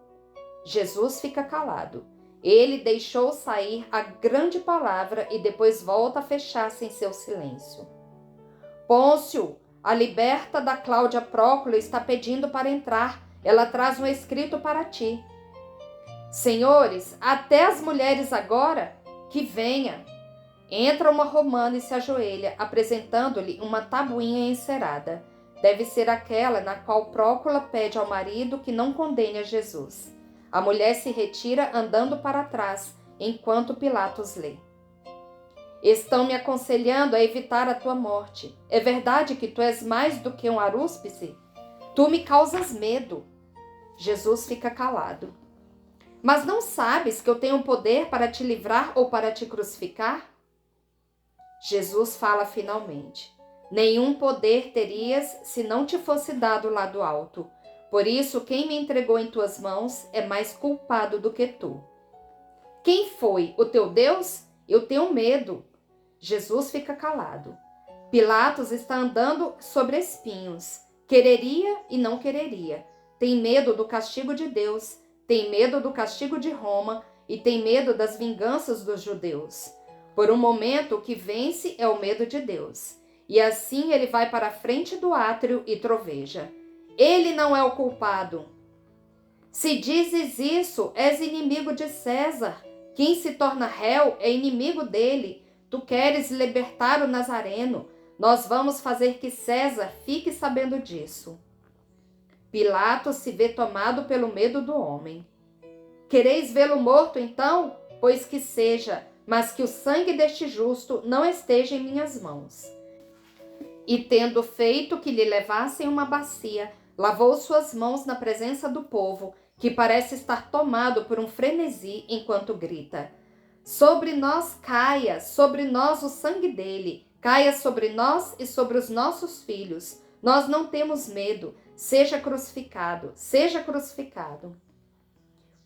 Jesus fica calado. Ele deixou sair a grande palavra e depois volta a fechar-se em seu silêncio. Pôncio, a liberta da Cláudia Próculo está pedindo para entrar. Ela traz um escrito para ti. Senhores, até as mulheres agora? Que venha. Entra uma romana e se ajoelha, apresentando-lhe uma tabuinha encerada. Deve ser aquela na qual Prócula pede ao marido que não condene a Jesus. A mulher se retira andando para trás, enquanto Pilatos lê. Estão me aconselhando a evitar a tua morte. É verdade que tu és mais do que um arúspice? Tu me causas medo. Jesus fica calado. Mas não sabes que eu tenho poder para te livrar ou para te crucificar? Jesus fala finalmente. Nenhum poder terias se não te fosse dado lá do alto. Por isso, quem me entregou em tuas mãos é mais culpado do que tu. Quem foi? O teu Deus? Eu tenho medo. Jesus fica calado. Pilatos está andando sobre espinhos. Quereria e não quereria. Tem medo do castigo de Deus, tem medo do castigo de Roma e tem medo das vinganças dos judeus. Por um momento, o que vence é o medo de Deus. E assim ele vai para a frente do átrio e troveja. Ele não é o culpado. Se dizes isso, és inimigo de César. Quem se torna réu é inimigo dele. Tu queres libertar o Nazareno. Nós vamos fazer que César fique sabendo disso. Pilatos se vê tomado pelo medo do homem. Quereis vê-lo morto, então? Pois que seja, mas que o sangue deste justo não esteja em minhas mãos. E tendo feito que lhe levassem uma bacia, lavou suas mãos na presença do povo, que parece estar tomado por um frenesi enquanto grita: sobre nós caia, sobre nós o sangue dele, caia sobre nós e sobre os nossos filhos. Nós não temos medo, seja crucificado, seja crucificado.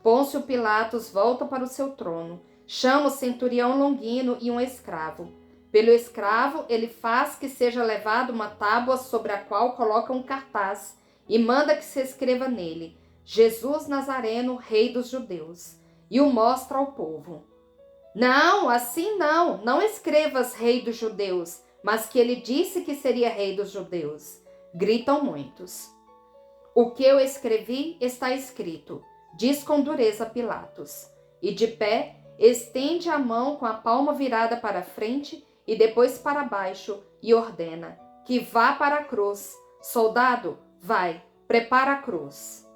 Pôncio Pilatos volta para o seu trono, chama o centurião Longino e um escravo. Pelo escravo, ele faz que seja levada uma tábua sobre a qual coloca um cartaz e manda que se escreva nele: Jesus Nazareno, Rei dos Judeus, e o mostra ao povo. Não, assim não, não escrevas Rei dos Judeus, mas que ele disse que seria Rei dos Judeus. Gritam muitos. O que eu escrevi está escrito, diz com dureza Pilatos. E de pé, estende a mão com a palma virada para a frente e depois para baixo e ordena que vá para a cruz. Soldado, vai, prepara a cruz.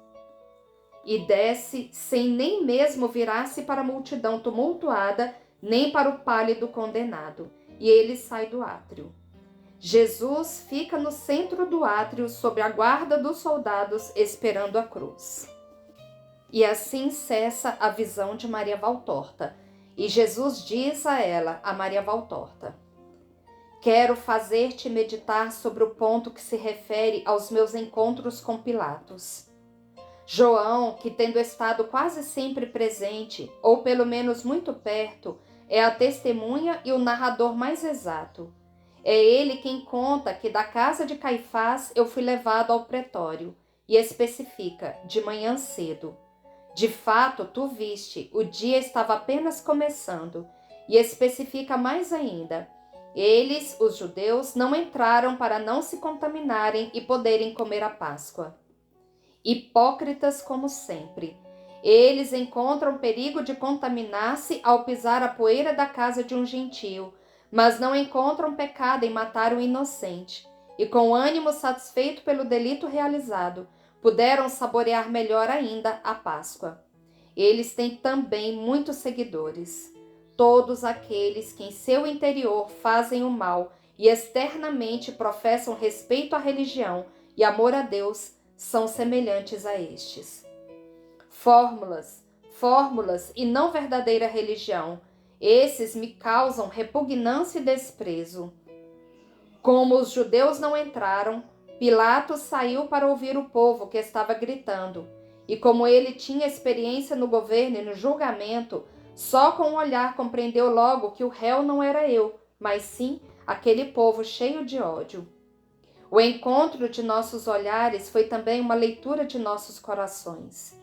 E desce sem nem mesmo virar-se para a multidão tumultuada, nem para o pálido condenado, e ele sai do átrio. Jesus fica no centro do átrio sob a guarda dos soldados esperando a cruz. E assim cessa a visão de Maria Valtorta, e Jesus diz a ela, a Maria Valtorta: quero fazer-te meditar sobre o ponto que se refere aos meus encontros com Pilatos. João, que tendo estado quase sempre presente, ou pelo menos muito perto, é a testemunha e o narrador mais exato. É ele quem conta que da casa de Caifás eu fui levado ao pretório, e especifica, de manhã cedo. De fato, tu viste, o dia estava apenas começando, e especifica mais ainda. Eles, os judeus, não entraram para não se contaminarem e poderem comer a Páscoa. Hipócritas como sempre. Eles encontram perigo de contaminar-se ao pisar a poeira da casa de um gentio, mas não encontram pecado em matar um inocente, e com ânimo satisfeito pelo delito realizado, puderam saborear melhor ainda a Páscoa. Eles têm também muitos seguidores, todos aqueles que em seu interior fazem o mal e externamente professam respeito à religião e amor a Deus, são semelhantes a estes. Fórmulas e não verdadeira religião, esses me causam repugnância e desprezo. Como os judeus não entraram, Pilatos saiu para ouvir o povo que estava gritando. E como ele tinha experiência no governo e no julgamento, só com um olhar compreendeu logo que o réu não era eu, mas sim aquele povo cheio de ódio. O encontro de nossos olhares foi também uma leitura de nossos corações.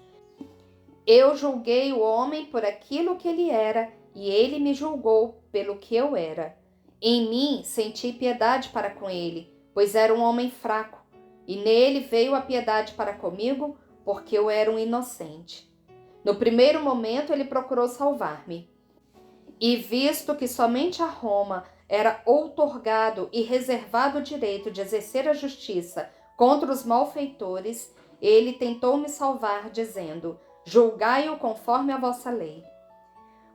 Eu julguei o homem por aquilo que ele era, e ele me julgou pelo que eu era. Em mim senti piedade para com ele, pois era um homem fraco, e nele veio a piedade para comigo, porque eu era um inocente. No primeiro momento ele procurou salvar-me. E visto que somente a Roma era outorgado e reservado o direito de exercer a justiça contra os malfeitores, ele tentou me salvar, dizendo: julgai-o conforme a vossa lei.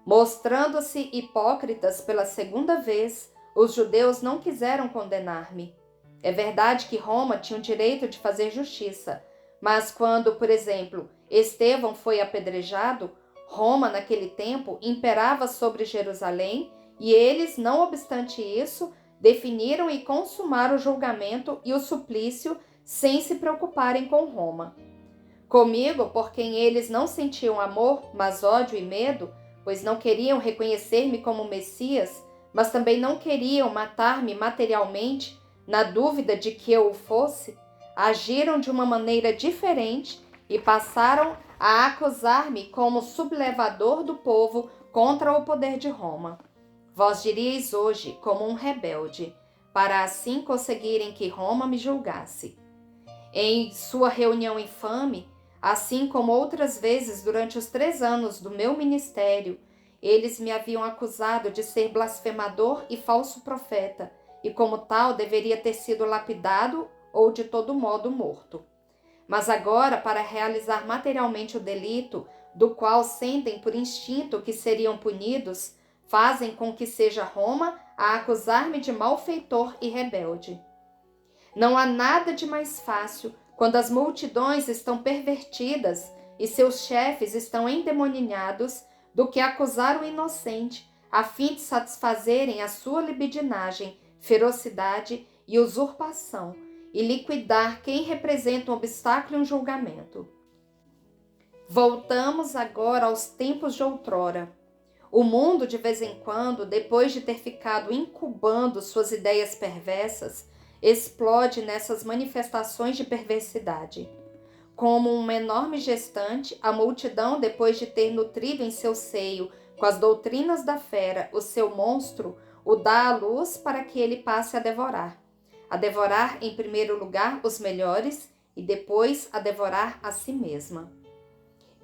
Mostrando-se hipócritas pela segunda vez, os judeus não quiseram condenar-me. É verdade que Roma tinha o direito de fazer justiça, mas quando, por exemplo, Estevão foi apedrejado, Roma, naquele tempo, imperava sobre Jerusalém e eles, não obstante isso, definiram e consumaram o julgamento e o suplício sem se preocuparem com Roma. Comigo, por quem eles não sentiam amor, mas ódio e medo, pois não queriam reconhecer-me como Messias, mas também não queriam matar-me materialmente, na dúvida de que eu o fosse, agiram de uma maneira diferente e passaram a acusar-me como sublevador do povo contra o poder de Roma. Vós diríeis hoje como um rebelde, para assim conseguirem que Roma me julgasse. Em sua reunião infame, assim como outras vezes durante os 3 anos do meu ministério, eles me haviam acusado de ser blasfemador e falso profeta, e como tal deveria ter sido lapidado ou de todo modo morto. Mas agora, para realizar materialmente o delito, do qual sentem por instinto que seriam punidos, fazem com que seja Roma a acusar-me de malfeitor e rebelde. Não há nada de mais fácil, quando as multidões estão pervertidas e seus chefes estão endemoninhados, do que acusar o inocente, a fim de satisfazerem a sua libidinagem, ferocidade e usurpação, e liquidar quem representa um obstáculo em um julgamento. Voltamos agora aos tempos de outrora. O mundo, de vez em quando, depois de ter ficado incubando suas ideias perversas, explode nessas manifestações de perversidade. Como uma enorme gestante, a multidão, depois de ter nutrido em seu seio, com as doutrinas da fera, o seu monstro, o dá à luz para que ele passe a devorar em primeiro lugar os melhores e depois a devorar a si mesma.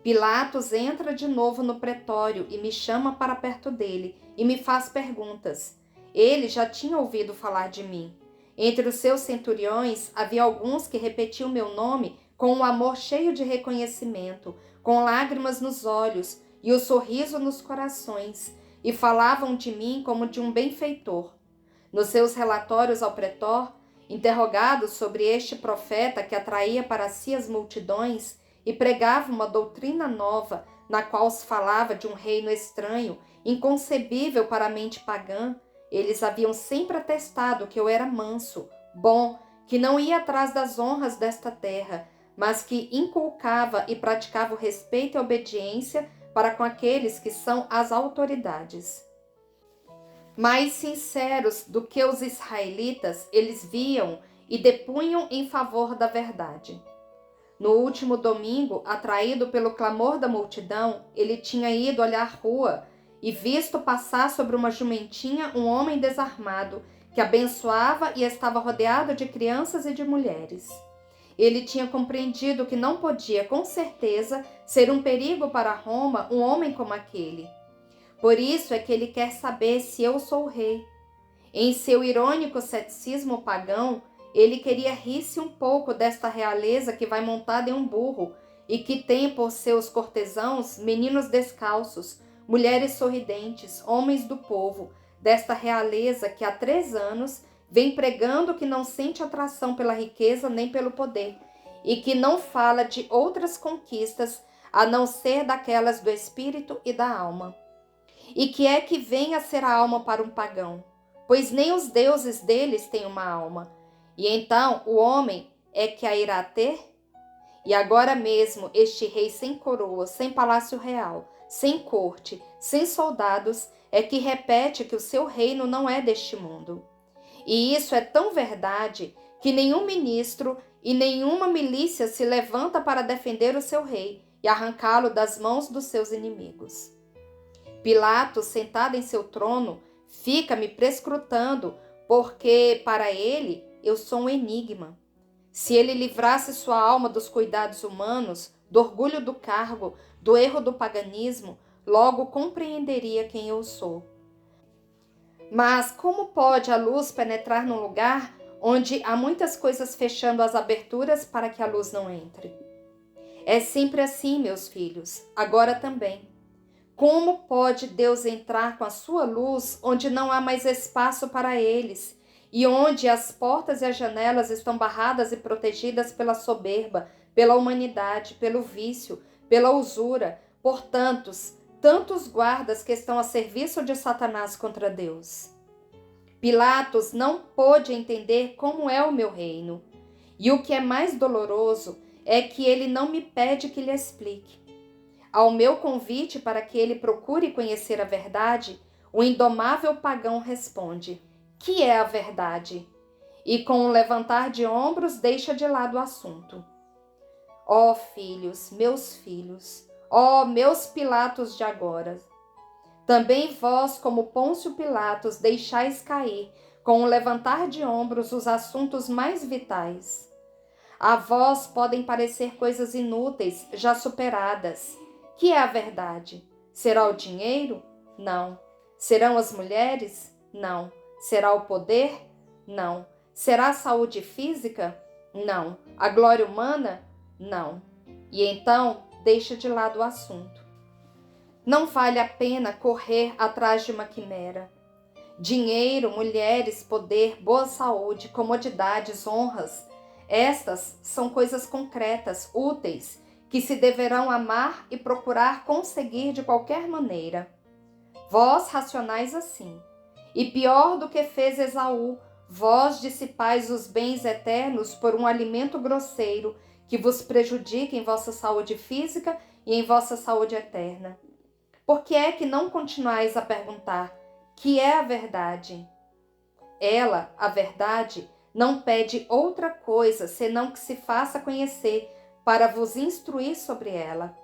Pilatos entra de novo no pretório e me chama para perto dele e me faz perguntas. Ele já tinha ouvido falar de mim. Entre os seus centuriões havia alguns que repetiam meu nome com um amor cheio de reconhecimento, com lágrimas nos olhos e o sorriso nos corações, e falavam de mim como de um benfeitor. Nos seus relatórios ao pretor, interrogados sobre este profeta que atraía para si as multidões e pregava uma doutrina nova, na qual se falava de um reino estranho, inconcebível para a mente pagã, eles haviam sempre atestado que eu era manso, bom, que não ia atrás das honras desta terra, mas que inculcava e praticava o respeito e a obediência para com aqueles que são as autoridades. Mais sinceros do que os israelitas, eles viam e depunham em favor da verdade. No último domingo, atraído pelo clamor da multidão, ele tinha ido olhar a rua e visto passar sobre uma jumentinha um homem desarmado, que abençoava e estava rodeado de crianças e de mulheres. Ele tinha compreendido que não podia, com certeza, ser um perigo para Roma um homem como aquele. Por isso é que ele quer saber se eu sou o rei. Em seu irônico ceticismo pagão, ele queria rir-se um pouco desta realeza que vai montada em um burro e que tem por seus cortesãos meninos descalços, mulheres sorridentes, homens do povo, desta realeza que há 3 anos vem pregando que não sente atração pela riqueza nem pelo poder, e que não fala de outras conquistas a não ser daquelas do espírito e da alma. E que é que vem a ser a alma para um pagão? pois nem os deuses deles têm uma alma. E então o homem é que a irá ter? E agora mesmo este rei sem coroa, sem palácio real, sem corte, sem soldados, é que repete que o seu reino não é deste mundo. E isso é tão verdade que nenhum ministro e nenhuma milícia se levanta para defender o seu rei e arrancá-lo das mãos dos seus inimigos. Pilatos, sentado em seu trono, fica me prescrutando, porque para ele eu sou um enigma. Se ele livrasse sua alma dos cuidados humanos, do orgulho do cargo, do erro do paganismo, logo compreenderia quem eu sou. Mas como pode a luz penetrar num lugar onde há muitas coisas fechando as aberturas para que a luz não entre? É sempre assim, meus filhos, agora também. Como pode Deus entrar com a sua luz onde não há mais espaço para eles e onde as portas e as janelas estão barradas e protegidas pela soberba, pela humanidade, pelo vício, pela usura, por tantos guardas que estão a serviço de Satanás contra Deus? Pilatos não pôde entender como é o meu reino. E o que é mais doloroso é que ele não me pede que lhe explique. Ao meu convite para que ele procure conhecer a verdade, o indomável pagão responde: que é a verdade? E com um levantar de ombros deixa de lado o assunto. Ó filhos, ó meus Pilatos de agora, também vós, como Pôncio Pilatos, deixais cair, com um levantar de ombros, os assuntos mais vitais. A vós podem parecer coisas inúteis, já superadas. Que é a verdade? Será o dinheiro? Não. Serão as mulheres? Não. Será o poder? Não. Será a saúde física? Não. A glória humana? Não. E então, deixa de lado o assunto. Não vale a pena correr atrás de uma quimera. Dinheiro, mulheres, poder, boa saúde, comodidades, honras, estas são coisas concretas, úteis, que se deverão amar e procurar conseguir de qualquer maneira. Vós racionais assim. E pior do que fez Esaú, vós dissipais os bens eternos por um alimento grosseiro que vos prejudica em vossa saúde física e em vossa saúde eterna. Por que é que não continuais a perguntar: que é a verdade? Ela, a verdade, não pede outra coisa senão que se faça conhecer para vos instruir sobre ela.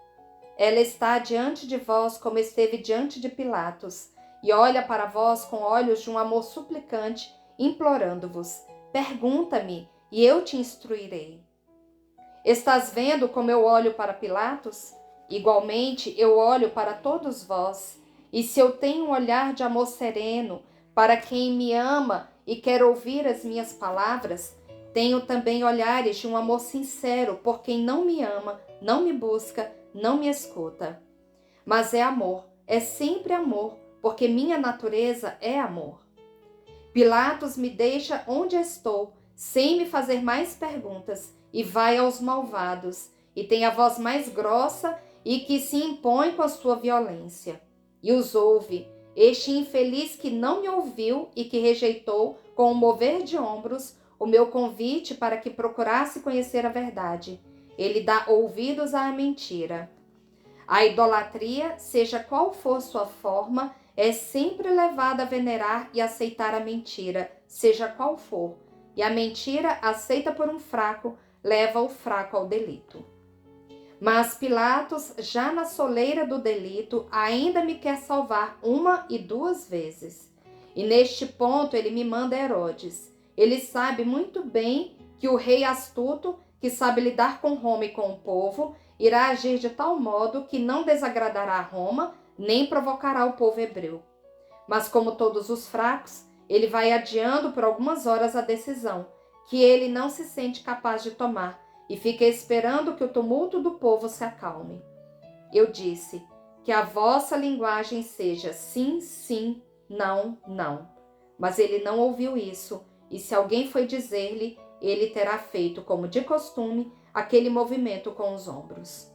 Ela está diante de vós como esteve diante de Pilatos, e olha para vós com olhos de um amor suplicante, implorando-vos: pergunta-me, e eu te instruirei. Estás vendo como eu olho para Pilatos? Igualmente eu olho para todos vós, e se eu tenho um olhar de amor sereno para quem me ama e quer ouvir as minhas palavras, tenho também olhares de um amor sincero por quem não me ama, não me busca, não me escuta. Mas é amor, é sempre amor, porque minha natureza é amor. Pilatos me deixa onde estou, sem me fazer mais perguntas, e vai aos malvados, e tem a voz mais grossa e que se impõe com a sua violência. E os ouve, este infeliz que não me ouviu e que rejeitou, com um mover de ombros, o meu convite para que procurasse conhecer a verdade. Ele dá ouvidos à mentira. A idolatria, seja qual for sua forma, é sempre levada a venerar e aceitar a mentira, seja qual for. E a mentira, aceita por um fraco, leva o fraco ao delito. Mas Pilatos, já na soleira do delito, ainda me quer salvar 1 e 2 vezes. E neste ponto ele me manda Herodes. Ele sabe muito bem que o rei astuto, que sabe lidar com Roma e com o povo, irá agir de tal modo que não desagradará a Roma, nem provocará o povo hebreu. Mas como todos os fracos, ele vai adiando por algumas horas a decisão, que ele não se sente capaz de tomar, e fica esperando que o tumulto do povo se acalme. Eu disse: que a vossa linguagem seja sim, sim, não, não. Mas ele não ouviu isso, e se alguém foi dizer-lhe, ele terá feito, como de costume, aquele movimento com os ombros.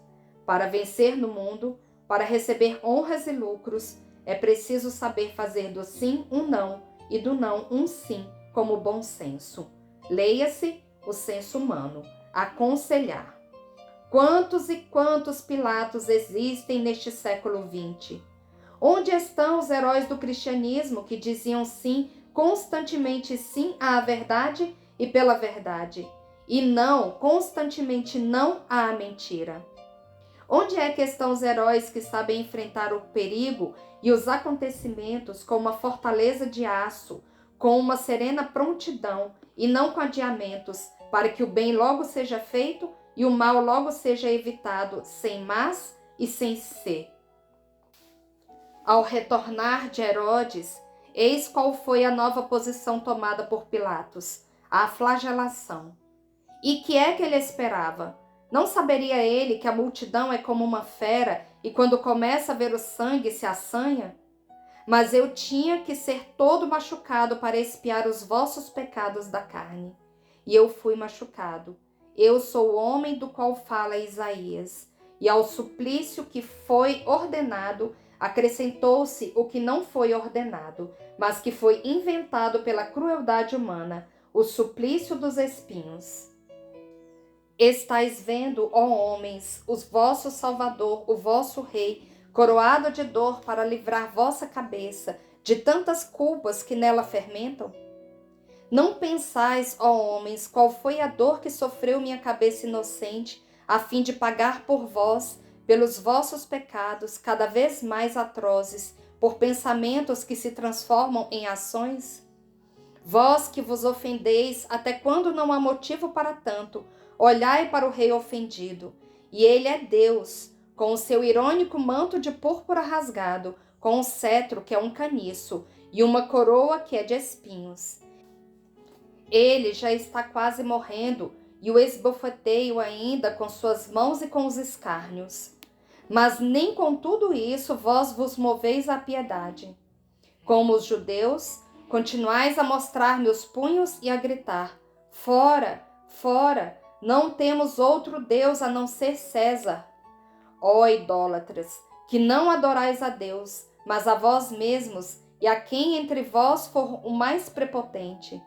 Para vencer no mundo, para receber honras e lucros, é preciso saber fazer do sim um não e do não um sim, como bom senso. Leia-se o senso humano, aconselhar. Quantos e quantos Pilatos existem neste século XX? Onde estão os heróis do cristianismo que diziam sim, constantemente sim à verdade e pela verdade, e não, constantemente não à mentira? Onde é que estão os heróis que sabem enfrentar o perigo e os acontecimentos com uma fortaleza de aço, com uma serena prontidão e não com adiamentos, para que o bem logo seja feito e o mal logo seja evitado, sem mas e sem se? Ao retornar de Herodes, eis qual foi a nova posição tomada por Pilatos, a flagelação. E que é que ele esperava? Não saberia ele que a multidão é como uma fera e quando começa a ver o sangue se assanha? Mas eu tinha que ser todo machucado para expiar os vossos pecados da carne. E eu fui machucado. Eu sou o homem do qual fala Isaías. E ao suplício que foi ordenado, acrescentou-se o que não foi ordenado, mas que foi inventado pela crueldade humana, o suplício dos espinhos. Estais vendo, ó homens, o vosso Salvador, o vosso Rei, coroado de dor para livrar vossa cabeça de tantas culpas que nela fermentam? Não pensais, ó homens, qual foi a dor que sofreu minha cabeça inocente, a fim de pagar por vós, pelos vossos pecados cada vez mais atrozes, por pensamentos que se transformam em ações? Vós que vos ofendeis, até quando não há motivo para tanto, olhai para o rei ofendido, e ele é Deus, com o seu irônico manto de púrpura rasgado, com um cetro que é um caniço, e uma coroa que é de espinhos. Ele já está quase morrendo, e o esbofeteio ainda com suas mãos e com os escárnios. Mas nem com tudo isso vós vos moveis à piedade. Como os judeus, continuais a mostrar-me os punhos e a gritar: fora, fora, não temos outro Deus a não ser César. Ó idólatras, que não adorais a Deus, mas a vós mesmos, e a quem entre vós for o mais prepotente.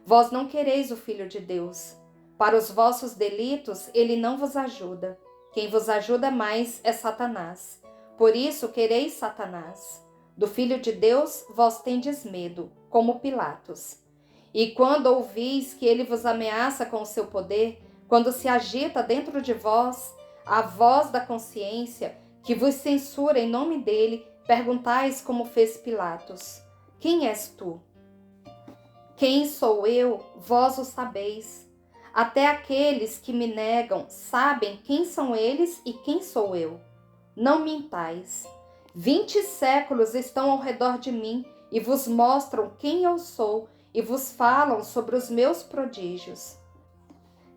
Vós não quereis o Filho de Deus. Para os vossos delitos ele não vos ajuda. Quem vos ajuda mais é Satanás. Por isso quereis Satanás. Do Filho de Deus vós tendes medo, como Pilatos. E quando ouvis que ele vos ameaça com o seu poder, quando se agita dentro de vós a voz da consciência, que vos censura em nome dele, perguntais como fez Pilatos: quem és tu? Quem sou eu, vós o sabeis. Até aqueles que me negam sabem quem são eles e quem sou eu. Não mintais. 20 séculos estão ao redor de mim e vos mostram quem eu sou e vos falam sobre os meus prodígios.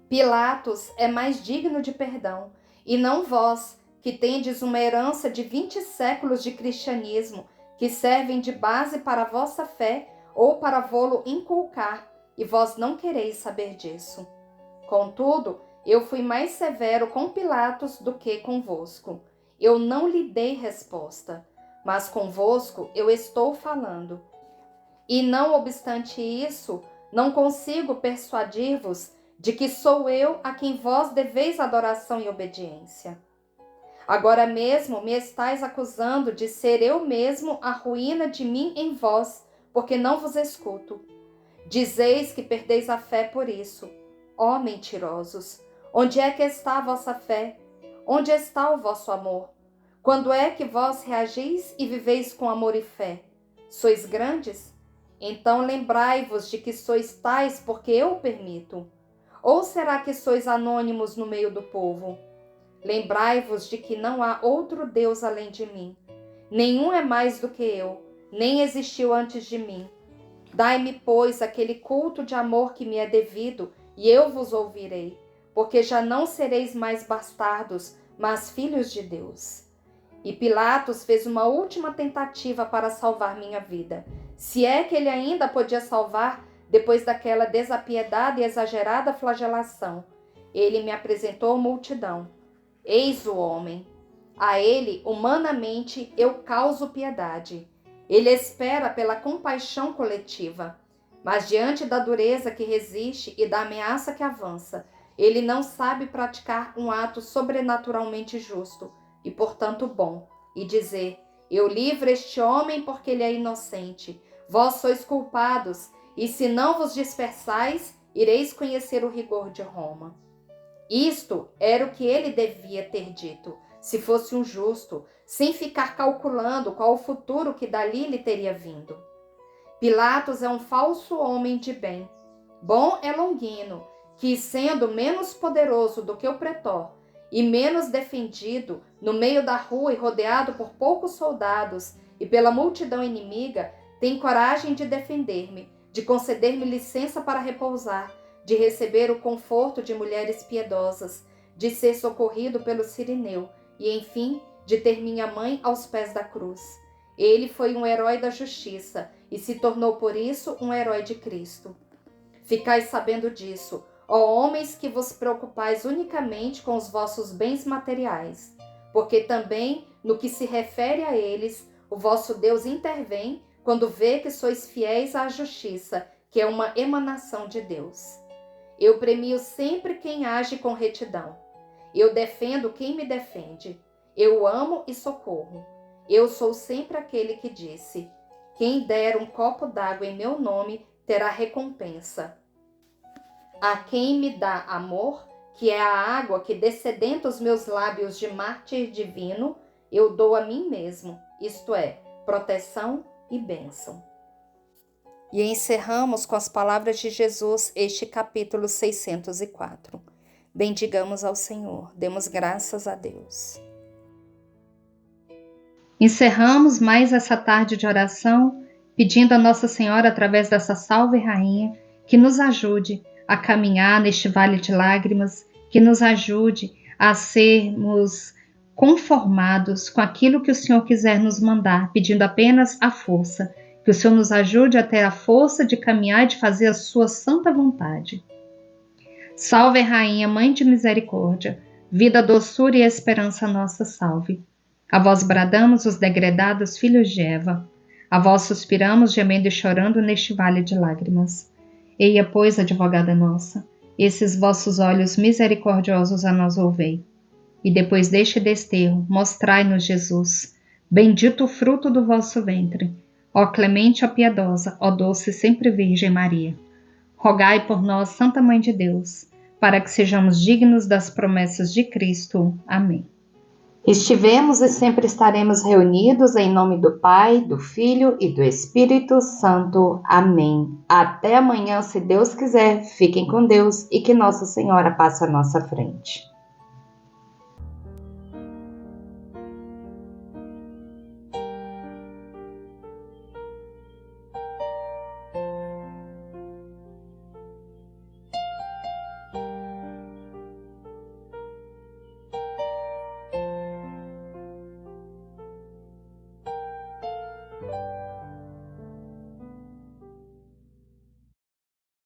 Pilatos é mais digno de perdão, e não vós, que tendes uma herança de 20 séculos de cristianismo, que servem de base para a vossa fé ou para vô-lo inculcar, e vós não quereis saber disso. Contudo, eu fui mais severo com Pilatos do que convosco. Eu não lhe dei resposta, mas convosco eu estou falando. E não obstante isso, não consigo persuadir-vos de que sou eu a quem vós deveis adoração e obediência. Agora mesmo me estais acusando de ser eu mesmo a ruína de mim em vós, porque não vos escuto. Dizeis que perdeis a fé por isso. Ó mentirosos, onde é que está a vossa fé? Onde está o vosso amor? Quando é que vós reagis e viveis com amor e fé? Sois grandes? Então lembrai-vos de que sois tais porque eu permito. Ou será que sois anônimos no meio do povo? Lembrai-vos de que não há outro Deus além de mim. Nenhum é mais do que eu, nem existiu antes de mim. Dai-me, pois, aquele culto de amor que me é devido, e eu vos ouvirei, porque já não sereis mais bastardos, mas filhos de Deus. E Pilatos fez uma última tentativa para salvar minha vida, se é que ele ainda podia salvar depois daquela desapiedada e exagerada flagelação. Ele me apresentou a multidão. Eis o homem. A ele, humanamente, eu causo piedade. Ele espera pela compaixão coletiva, mas diante da dureza que resiste e da ameaça que avança, ele não sabe praticar um ato sobrenaturalmente justo e, portanto, bom, e dizer: eu livro este homem porque ele é inocente. Vós sois culpados, e se não vos dispersais, ireis conhecer o rigor de Roma. Isto era o que ele devia ter dito, se fosse um justo, sem ficar calculando qual o futuro que dali lhe teria vindo. Pilatos é um falso homem de bem. Bom é Longino, que, sendo menos poderoso do que o pretor e menos defendido, no meio da rua e rodeado por poucos soldados e pela multidão inimiga, tem coragem de defender-me, de conceder-me licença para repousar, de receber o conforto de mulheres piedosas, de ser socorrido pelo Cirineu e, enfim, de ter minha mãe aos pés da cruz. Ele foi um herói da justiça e se tornou por isso um herói de Cristo. Ficai sabendo disso, ó homens que vos preocupais unicamente com os vossos bens materiais, porque também, no que se refere a eles, o vosso Deus intervém quando vê que sois fiéis à justiça, que é uma emanação de Deus. Eu premio sempre quem age com retidão. Eu defendo quem me defende. Eu amo e socorro. Eu sou sempre aquele que disse: quem der um copo d'água em meu nome terá recompensa. A quem me dá amor, que é a água que descedenta os meus lábios de mártir divino, eu dou a mim mesmo, isto é, proteção e bênção. E encerramos com as palavras de Jesus este capítulo 604. Bendigamos ao Senhor, demos graças a Deus. Encerramos mais essa tarde de oração, pedindo a Nossa Senhora, através dessa Salve Rainha, que nos ajude a caminhar neste vale de lágrimas, que nos ajude a sermos conformados com aquilo que o Senhor quiser nos mandar, pedindo apenas a força, que o Senhor nos ajude a ter a força de caminhar e de fazer a sua santa vontade. Salve Rainha, Mãe de Misericórdia, vida, doçura e esperança nossa, salve. A vós bradamos os degredados filhos de Eva, a vós suspiramos gemendo e chorando neste vale de lágrimas. Eia, pois, advogada nossa, esses vossos olhos misericordiosos a nós volvei. E depois deste desterro, mostrai-nos Jesus, bendito o fruto do vosso ventre. Ó clemente, ó piedosa, ó doce sempre Virgem Maria. Rogai por nós, Santa Mãe de Deus, para que sejamos dignos das promessas de Cristo. Amém. Estivemos e sempre estaremos reunidos em nome do Pai, do Filho e do Espírito Santo. Amém. Até amanhã, se Deus quiser. Fiquem com Deus e que Nossa Senhora passe à nossa frente.